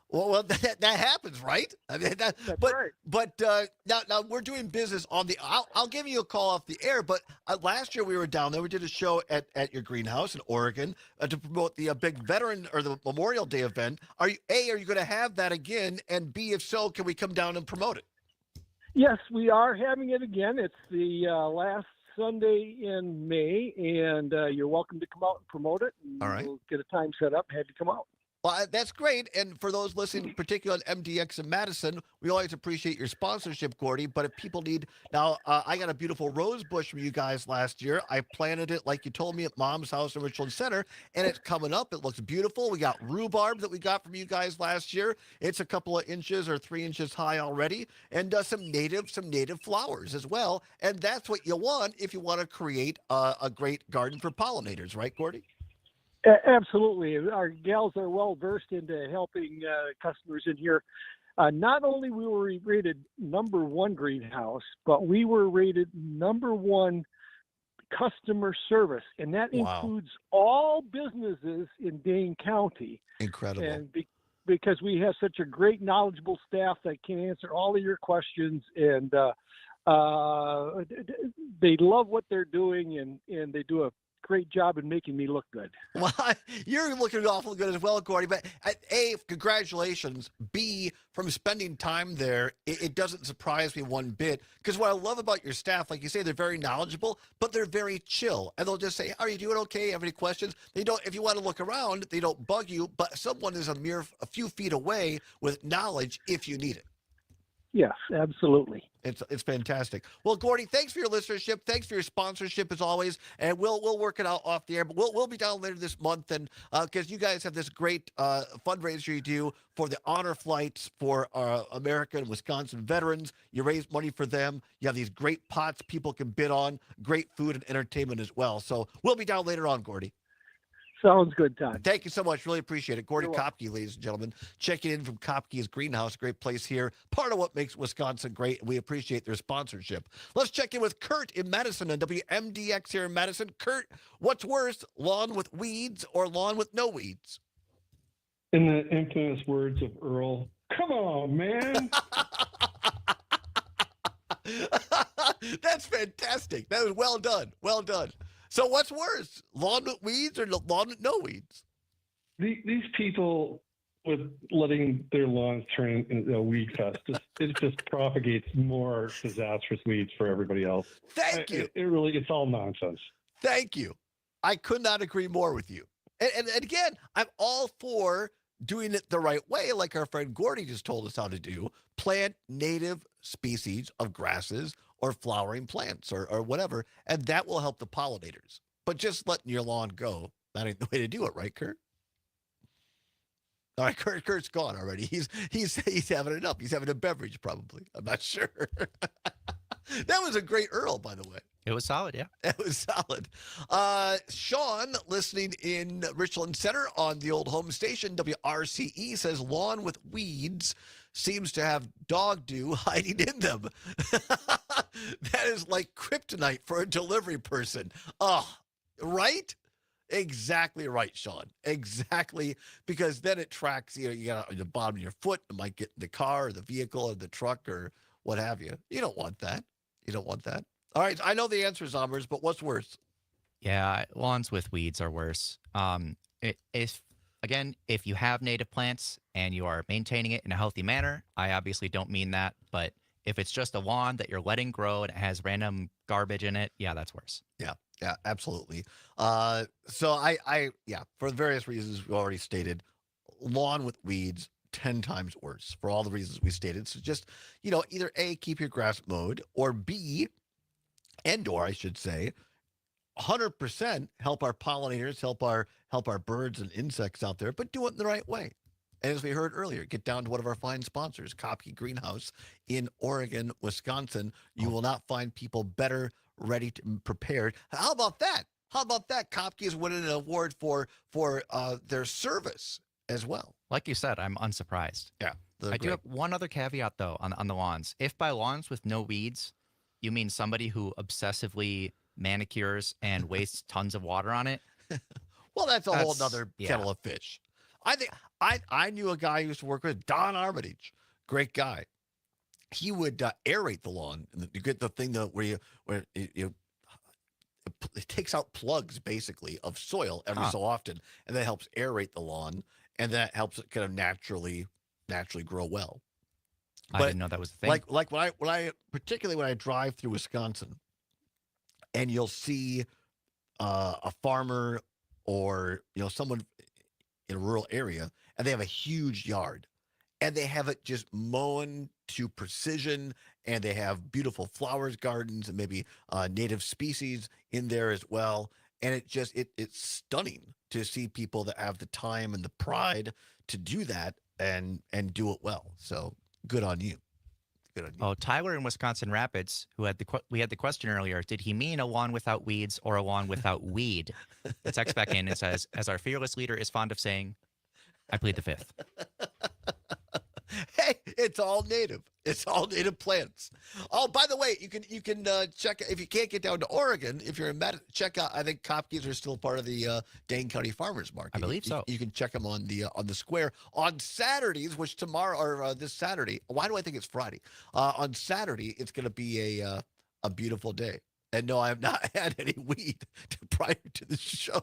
Well, that happens, right? I mean, That's right. But now we're doing business on the. I'll give you a call off the air. But last year we were down there. We did a show at your greenhouse in Oregon to promote the big veteran or the Memorial Day event. Are you going to have that again? And B, if so, can we come down and promote it? Yes, we are having it again. It's the last Sunday in May, and you're welcome to come out and promote it. And All right. We'll get a time set up and have you come out. Well, that's great. And for those listening, particularly on MDX in Madison, we always appreciate your sponsorship, Gordy. But if people need, now I got a beautiful rose bush from you guys last year. I planted it like you told me at Mom's house in Richland Center, and it's coming up. It looks beautiful. We got rhubarb that we got from you guys last year. It's a couple of inches or 3 inches high already, and some native flowers as well. And that's what you want if you want to create a great garden for pollinators, right, Gordy? Absolutely. Our gals are well versed into helping customers in here. Not only we were rated #1 greenhouse, but we were rated #1 customer service, and that includes all businesses in Dane County. Incredible. And because we have such a great, knowledgeable staff that can answer all of your questions, and they love what they're doing, and they do a great job in making me look good. Well, you're looking awful good as well, Gordy. But A, congratulations. B, from spending time there, it doesn't surprise me one bit. Because what I love about your staff, like you say, they're very knowledgeable, but they're very chill. And they'll just say, "Are you doing okay? Have any questions?" They don't. If you want to look around, they don't bug you. But someone is a few feet away with knowledge if you need it. Yes, absolutely. It's fantastic. Well, Gordy, thanks for your listenership. Thanks for your sponsorship as always, and we'll work it out off the air. But we'll be down later this month, and because you guys have this great fundraiser you do for the honor flights for American and Wisconsin veterans. You raise money for them. You have these great pots people can bid on. Great food and entertainment as well. So we'll be down later on, Gordy. Sounds good, Todd. Thank you so much. Really appreciate it. Gordy Kopke, ladies and gentlemen, checking in from Kopke's Greenhouse. Great place here. Part of what makes Wisconsin great, and we appreciate their sponsorship. Let's check in with Kurt in Madison on WMDX here in Madison. Kurt, what's worse, lawn with weeds or lawn with no weeds? In the infamous words of Earl, come on, man. That's fantastic. That was well done. Well done. So what's worse, lawn with weeds or lawn with no weeds? These people with letting their lawns turn into a weed fest, it just propagates more disastrous weeds for everybody else. Thank you. It's all nonsense. Thank you. I could not agree more with you. And again, I'm all for doing it the right way, like our friend Gordy just told us how to do. Plant native species of grasses or flowering plants or whatever, and that will help the pollinators. But just letting your lawn go, that ain't the way to do it, right, Kurt? All right, Kurt's gone already. He's having it up. He's having a beverage, probably. I'm not sure. That was a great Earl, by the way. It was solid, yeah. It was solid. Sean, listening in Richland Center on the old home station, WRCE, says lawn with weeds seems to have dog dew hiding in them. That is like kryptonite for a delivery person. Oh, right? Exactly right, Sean. Exactly. Because then it tracks, you got on the bottom of your foot. It might get in the car or the vehicle or the truck or what have you. You don't want that. You don't want that. All right. I know the answer is Zombers, but what's worse? Yeah, lawns with weeds are worse. If you have native plants and you are maintaining it in a healthy manner, I obviously don't mean that, but if it's just a lawn that you're letting grow and it has random garbage in it, yeah, that's worse. Yeah, absolutely. So for various reasons we already stated, lawn with weeds 10 times worse for all the reasons we stated. So just, either A, keep your grass mowed, or B, I should say, 100% help our pollinators, help our birds and insects out there, but do it in the right way. And as we heard earlier, get down to one of our fine sponsors, Kopke Greenhouse in Oregon, Wisconsin. You will not find people better, ready to prepared. How about that? How about that? Kopke is winning an award for their service as well. Like you said, I'm unsurprised. Yeah. I do have one other caveat, though, on the lawns. If by lawns with no weeds, you mean somebody who obsessively manicures and wastes tons of water on it, well, that's a whole nother kettle of fish. I think I knew a guy who used to work with Don Armitage, great guy. He would aerate the lawn, and you get the thing where it takes out plugs basically of soil every so often, and that helps aerate the lawn, and that helps it kind of naturally grow well. I didn't know that was the thing. Like particularly when I drive through Wisconsin, and you'll see a farmer or someone in a rural area, and they have a huge yard, and they have it just mown to precision, and they have beautiful flowers gardens and maybe native species in there as well. And it's stunning to see people that have the time and the pride to do that and do it well. So good on you. Good on you. Oh, Tyler in Wisconsin Rapids, we had the question earlier, did he mean a lawn without weeds or a lawn without weed? The text back in and says, as our fearless leader is fond of saying, I plead the fifth. Hey, it's all native. It's all native plants. Oh, by the way, you can check, if you can't get down to Oregon, if you're in check out. I think Kopkes are still part of the Dane County Farmers Market. I believe so. You can check them on the square on Saturdays, which tomorrow or this Saturday. Why do I think it's Friday? On Saturday, it's going to be a beautiful day. And no, I have not had any weed prior to the show.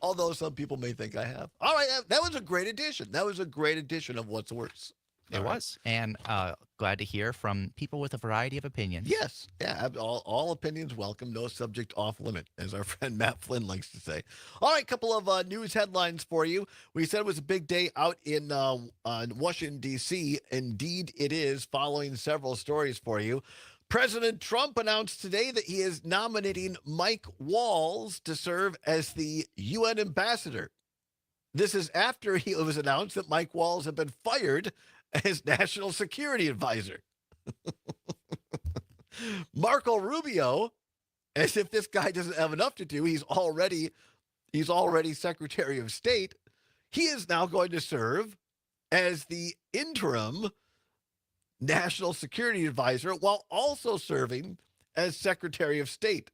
Although some people may think I have. All right, that was a great addition. That was a great addition of What's Worse. It was. And glad to hear from people with a variety of opinions. Yes. Yeah, all opinions welcome. No subject off limit, as our friend Matt Flynn likes to say. All right, couple of news headlines for you. We said it was a big day out in Washington, D.C. Indeed, it is, following several stories for you. President Trump announced today that he is nominating Mike Walls to serve as the UN ambassador. This is after it was announced that Mike Walls had been fired as national security advisor. Marco Rubio, as if this guy doesn't have enough to do, he's already Secretary of State. He is now going to serve as the interim national security advisor while also serving as Secretary of State.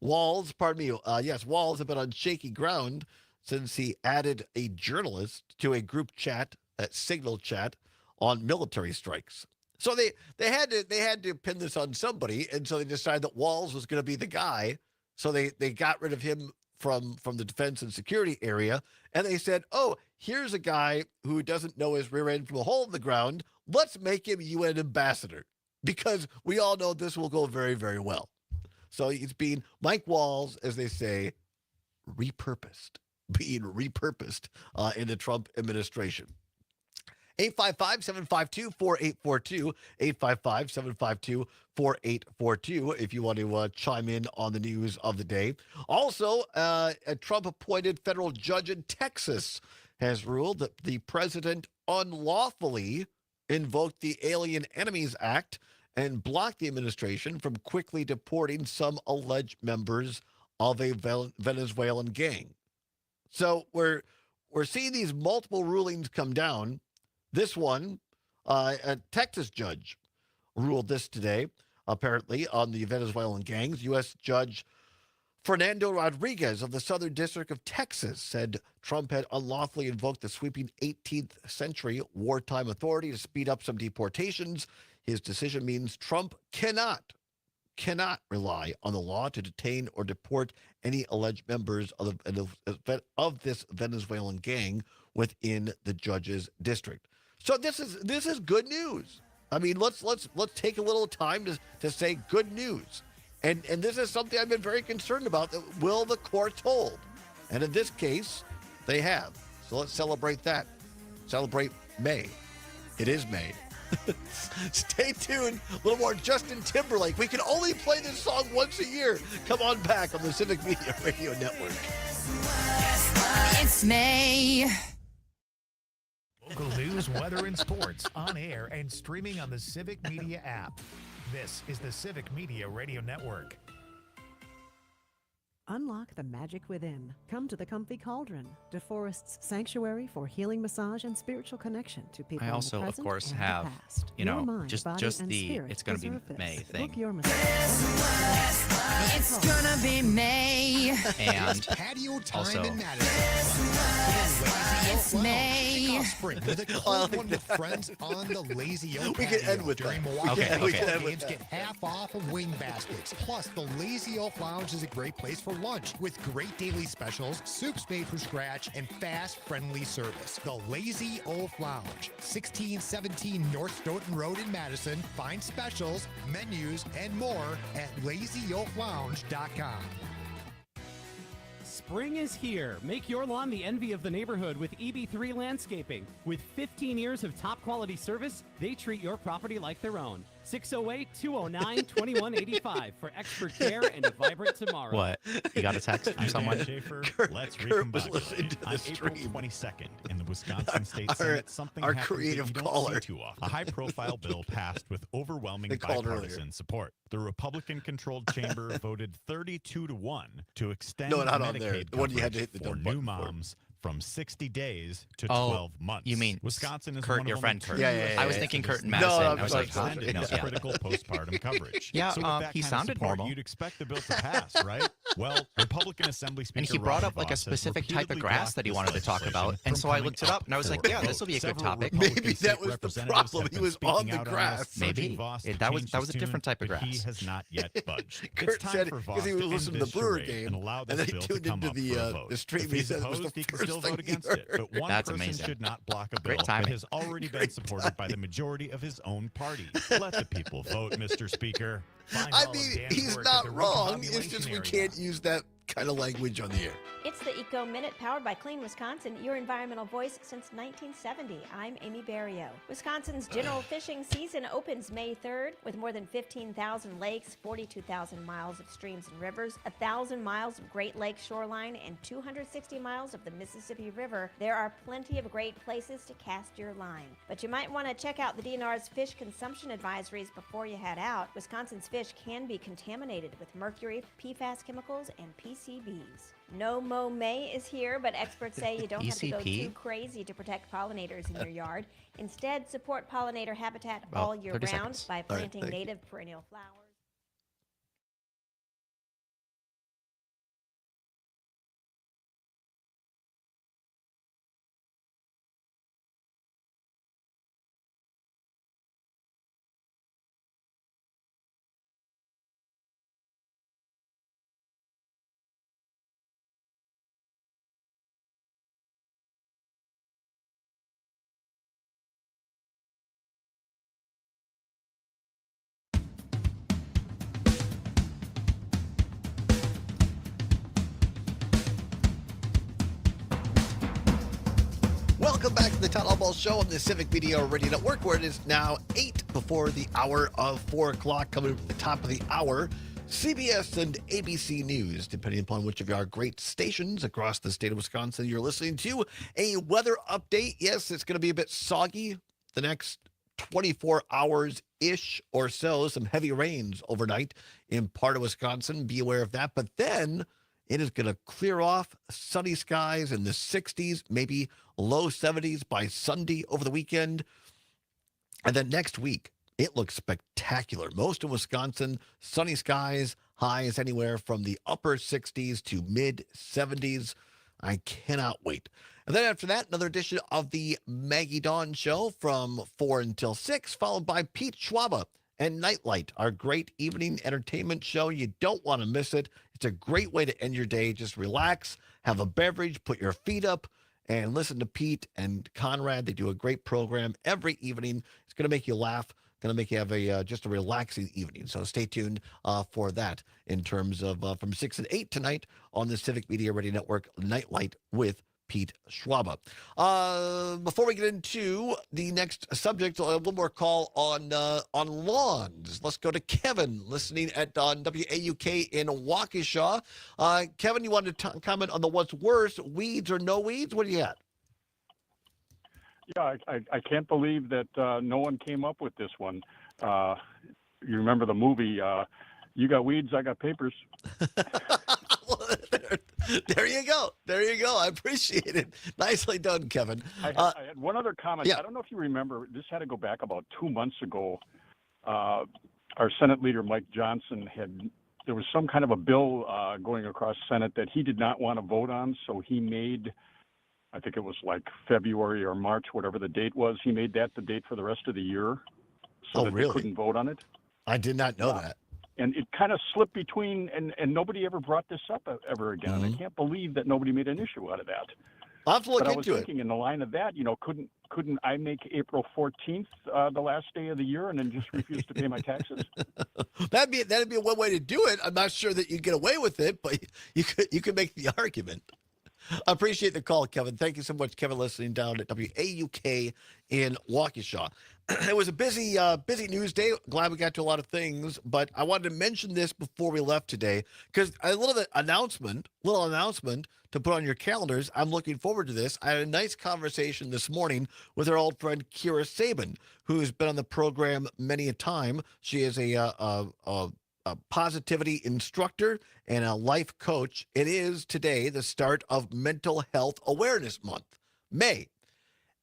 Walls had been on shaky ground since he added a journalist to a group chat, a signal chat, on military strikes. So they had to pin this on somebody, and so they decided that Walls was going to be the guy. So they got rid of him from the defense and security area, and they said, oh, here's a guy who doesn't know his rear end from a hole in the ground. Let's make him UN ambassador, because we all know this will go very, very well. So he's being Mike Walls, as they say, being repurposed in the Trump administration. 855-752-4842, 855-752-4842, if you want to chime in on the news of the day. Also, a Trump-appointed federal judge in Texas has ruled that the president unlawfully invoked the Alien Enemies Act and blocked the administration from quickly deporting some alleged members of a Venezuelan gang. So we're seeing these multiple rulings come down. This one, a Texas judge ruled this today, apparently, on the Venezuelan gangs. U.S. Judge Fernando Rodriguez of the Southern District of Texas said Trump had unlawfully invoked the sweeping 18th century wartime authority to speed up some deportations. His decision means Trump cannot rely on the law to detain or deport any alleged members of this Venezuelan gang within the judge's district. So this is good news. I mean, let's take a little time to say good news. And this is something I've been very concerned about. That will the courts hold? And in this case, they have. So let's celebrate that. Celebrate May. It is May. Stay tuned. A little more Justin Timberlake. We can only play this song once a year. Come on back on the Civic Media Radio Network. It's May. Local news, weather, and sports on air and streaming on the Civic Media app. This is the Civic Media Radio Network. Unlock the magic within. Come to the Comfy Cauldron, DeForest's sanctuary for healing massage and spiritual connection to people I also, in the of present course, and have, the past. you Your know, mind, just body, and the spirit it's going to be deserve this. May thing. Book your It's gonna be May. And patio time also, in Madison. It's May. Kick off spring with a cold one with friends on the Lazy Oak We can patio. end with During that. Milwaukee Okay, we can end with kids that. get half off of wing baskets. Plus, the Lazy Oak Lounge is a great place for lunch with great daily specials, soups made from scratch, and fast, friendly service. The Lazy Oak Lounge, 1617 North Stoughton Road in Madison. Find specials, menus, and more at lazyoaklounge.com. Spring is here. Make your lawn the envy of the neighborhood with EB3 Landscaping. With 15 years of top quality service, they treat your property like their own. 608-209-2185 for expert care and a vibrant tomorrow. What? You got a text from someone? Schaefer, let's Kurt was recombust. listening to the On April stream. 22nd, in the Wisconsin State Senate, something our happens creative that you caller. don't see too often. A high-profile bill passed with overwhelming They called bipartisan earlier. support. The Republican-controlled chamber voted 32-1 to extend No, not on there. Medicaid The one you had to coverage hit the for dumb new button for. moms from 60 days to Oh, 12 months. you mean Wisconsin is Kurt, one your of friend only Kurt. two Yeah, I was states thinking that Kurt and has Madison. I'm I was sorry, like, sorry. extended no, this yeah. critical postpartum coverage. Yeah, so with that he kind of sounded support, normal. You'd expect the bill to pass, right? Well, Republican Assembly Speaker And he brought Robert up like a Vos has specific type of repeatedly grass blocked that he this wanted to talk legislation about. And from so I coming looked it up and I was for like, a yeah, vote. this will be a good Several topic. Republican Maybe state that was the representatives problem. have He been was speaking on the out grass. this, Maybe. urging Vos to That was change a his different tune, type of but He grass. has not yet budged. Kurt It's time said for because Vos he was to end listening to the this Brewer charade game, and allow and this then he bill to tuned come into up for a the vote. stream. If He he's said it was opposed, the he can first still thing vote he against heard. it. But one That's person amazing. should not block a Great bill that timing. has already been Great supported by the majority of his own party. Let the people vote, Mr. Speaker. Find I all of mean, Dan's he's work not at the wrong. It's Recombobulation just we area. can't use that kind of language on the air. It's the Eco Minute powered by Clean Wisconsin, your environmental voice since 1970. I'm Amy Barrio. Wisconsin's general fishing season opens May 3rd with more than 15,000 lakes, 42,000 miles of streams and rivers, 1,000 miles of Great Lakes shoreline, and 260 miles of the Mississippi River. There are plenty of great places to cast your line. But you might want to check out the DNR's fish consumption advisories before you head out. Wisconsin's fish can be contaminated with mercury, PFAS chemicals, and PCBs. No Mow May is here, but experts say you don't have to go ECP? too crazy to protect pollinators in your yard. Instead, support pollinator habitat Well, all year 30 round seconds. by All right, planting thank you. native perennial flowers. Welcome back to the Todd Allbaugh Show on the Civic Media Radio Network, where it is now 8 before the hour of 4 o'clock. Coming up at the top of the hour, CBS and ABC News, depending upon which of our great stations across the state of Wisconsin you're listening to. A weather update. Yes, it's going to be a bit soggy the next 24 hours-ish or so. Some heavy rains overnight in part of Wisconsin. Be aware of that. But then it is going to clear off, sunny skies in the 60s, maybe low 70s by Sunday over the weekend. And then next week, it looks spectacular. Most of Wisconsin, sunny skies, highs anywhere from the upper 60s to mid 70s. I cannot wait. And then after that, another edition of the Maggie Dawn Show from 4 until 6, followed by Pete Schwaba and Nightlight, our great evening entertainment show. You don't want to miss it. It's a great way to end your day. Just relax, have a beverage, put your feet up, and listen to Pete and Conrad. They do a great program every evening. It's going to make you laugh, going to make you have a just a relaxing evening. So stay tuned for that in terms of from 6 and 8 tonight on the Civic Media Radio Network, Nightlight with Pete Schwaba. Before we get into the next subject, I'll have one more call on lawns. Let's go to Kevin, listening on WAUK in Waukesha. Kevin, you wanted to comment on the what's worse, weeds or no weeds? What do you got? Yeah, I can't believe that no one came up with this one. You remember the movie, You Got Weeds, I Got Papers. There you go. There you go. I appreciate it. Nicely done, Kevin. I had one other comment. Yeah. I don't know if you remember, this had to go back about 2 months ago. Our Senate leader, Mike Johnson, there was some kind of a bill going across Senate that he did not want to vote on, so he made, I think it was like February or March, whatever the date was, he made that the date for the rest of the year so that really? they couldn't vote on it. I did not know that. And it kind of slipped between, and nobody ever brought this up ever again. And I can't believe that nobody made an issue out of that. I'll have to look but I was into thinking in the line of that, couldn't I make April 14th the last day of the year and then just refuse to pay my taxes? That'd be one way to do it. I'm not sure that you'd get away with it, but you could make the argument. I appreciate the call, Kevin. Thank you so much, Kevin, listening down at WAUK in Waukesha. It was a busy news day. Glad we got to a lot of things, but I wanted to mention this before we left today because a little announcement to put on your calendars. I'm looking forward to this. I had a nice conversation this morning with our old friend Kira Sabin, who's been on the program many a time. She is a positivity instructor and a life coach. It is today the start of Mental Health Awareness Month, May.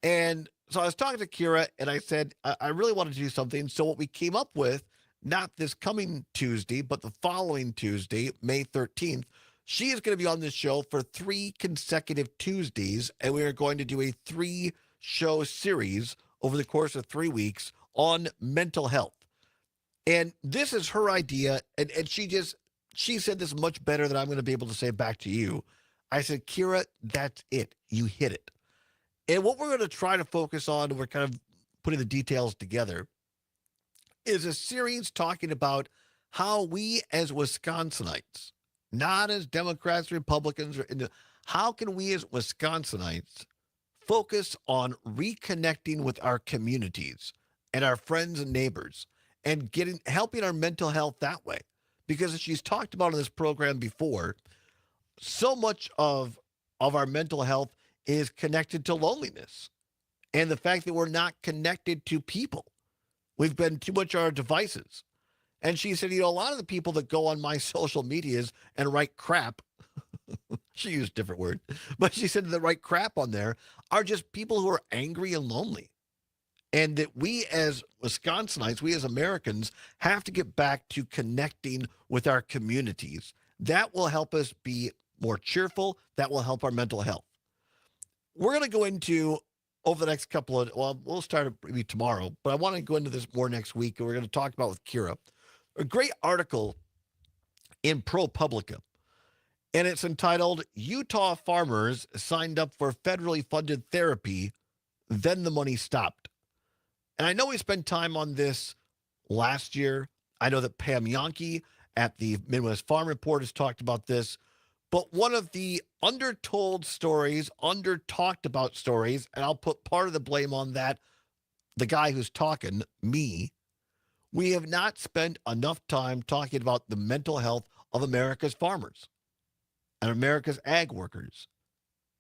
And so I was talking to Kira and I said, I really want to do something. So what we came up with, not this coming Tuesday, but the following Tuesday, May 13th, she is going to be on this show for 3 consecutive Tuesdays. And we are going to do a 3-show series over the course of 3 weeks on mental health. And this is her idea, and she said this much better than I'm going to be able to say back to you. I said, Kira, that's it. You hit it. And what we're going to try to focus on, we're kind of putting the details together, is a series talking about how we as Wisconsinites, not as Democrats, Republicans, how can we as Wisconsinites focus on reconnecting with our communities and our friends and neighbors and helping our mental health that way. Because as she's talked about in this program before, so much of our mental health is connected to loneliness and the fact that we're not connected to people. We've been too much on our devices. And she said, a lot of the people that go on my social medias and write crap, she used a different word, but she said that write crap on there are just people who are angry and lonely. And that we as Wisconsinites, we as Americans, have to get back to connecting with our communities. That will help us be more cheerful. That will help our mental health. We're going to go into, over the next couple of, we'll start maybe tomorrow, but I want to go into this more next week, and we're going to talk about with Kira. A great article in ProPublica, and it's entitled, Utah Farmers Signed Up for Federally Funded Therapy, Then the Money Stopped. And I know we spent time on this last year. I know that Pam Yonke at the Midwest Farm Report has talked about this. But one of the undertold stories, under-talked about stories, and I'll put part of the blame on that, the guy who's talking, me, we have not spent enough time talking about the mental health of America's farmers and America's ag workers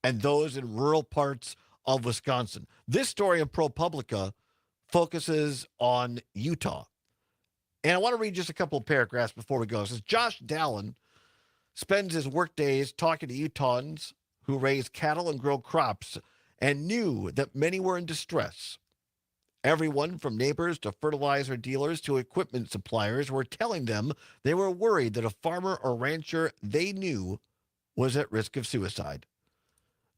and those in rural parts of Wisconsin. This story in ProPublica focuses on Utah. And I want to read just a couple of paragraphs before we go. It says, Josh Dallin spends his work days talking to Utahns who raise cattle and grow crops and knew that many were in distress. Everyone from neighbors to fertilizer dealers to equipment suppliers were telling them they were worried that a farmer or rancher they knew was at risk of suicide.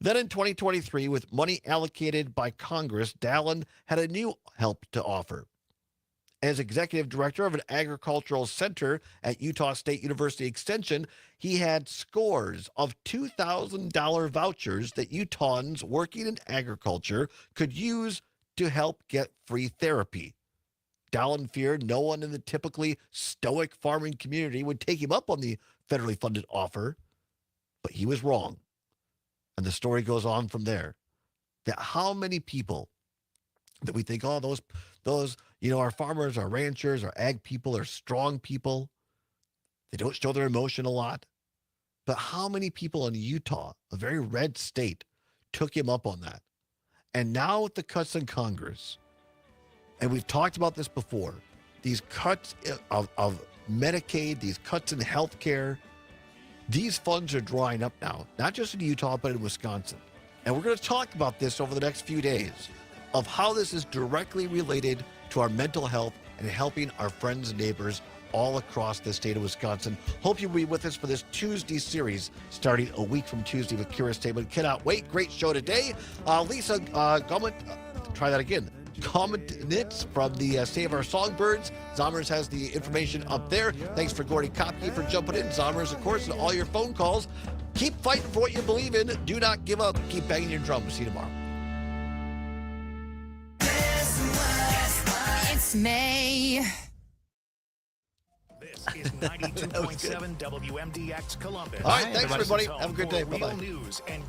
Then in 2023, with money allocated by Congress, Dallin had a new help to offer. As executive director of an agricultural center at Utah State University Extension, he had scores of $2,000 vouchers that Utahns working in agriculture could use to help get free therapy. Dallin feared no one in the typically stoic farming community would take him up on the federally funded offer, but he was wrong. And the story goes on from there. That how many people that we think, oh, those, our farmers, our ranchers, our ag people are strong people. They don't show their emotion a lot. But how many people in Utah, a very red state, took him up on that? And now with the cuts in Congress, and we've talked about this before, these cuts of Medicaid, these cuts in health care, these funds are drying up now, not just in Utah, but in Wisconsin. And we're going to talk about this over the next few days of how this is directly related to our mental health and helping our friends and neighbors all across the state of Wisconsin. Hope you'll be with us for this Tuesday series starting a week from Tuesday with Curious Statement. Cannot wait. Great show today. Lisa, try that again. Comments from the Save Our Songbirds. Zommers has the information up there. Thanks for Gordy Kopke for jumping in. Zommers, of course, and all your phone calls. Keep fighting for what you believe in. Do not give up. Keep banging your drum. See you tomorrow. It's May. This is 92.7 WMDX Columbus. All right, thanks, everybody. Have a good day. Real Bye-bye. news and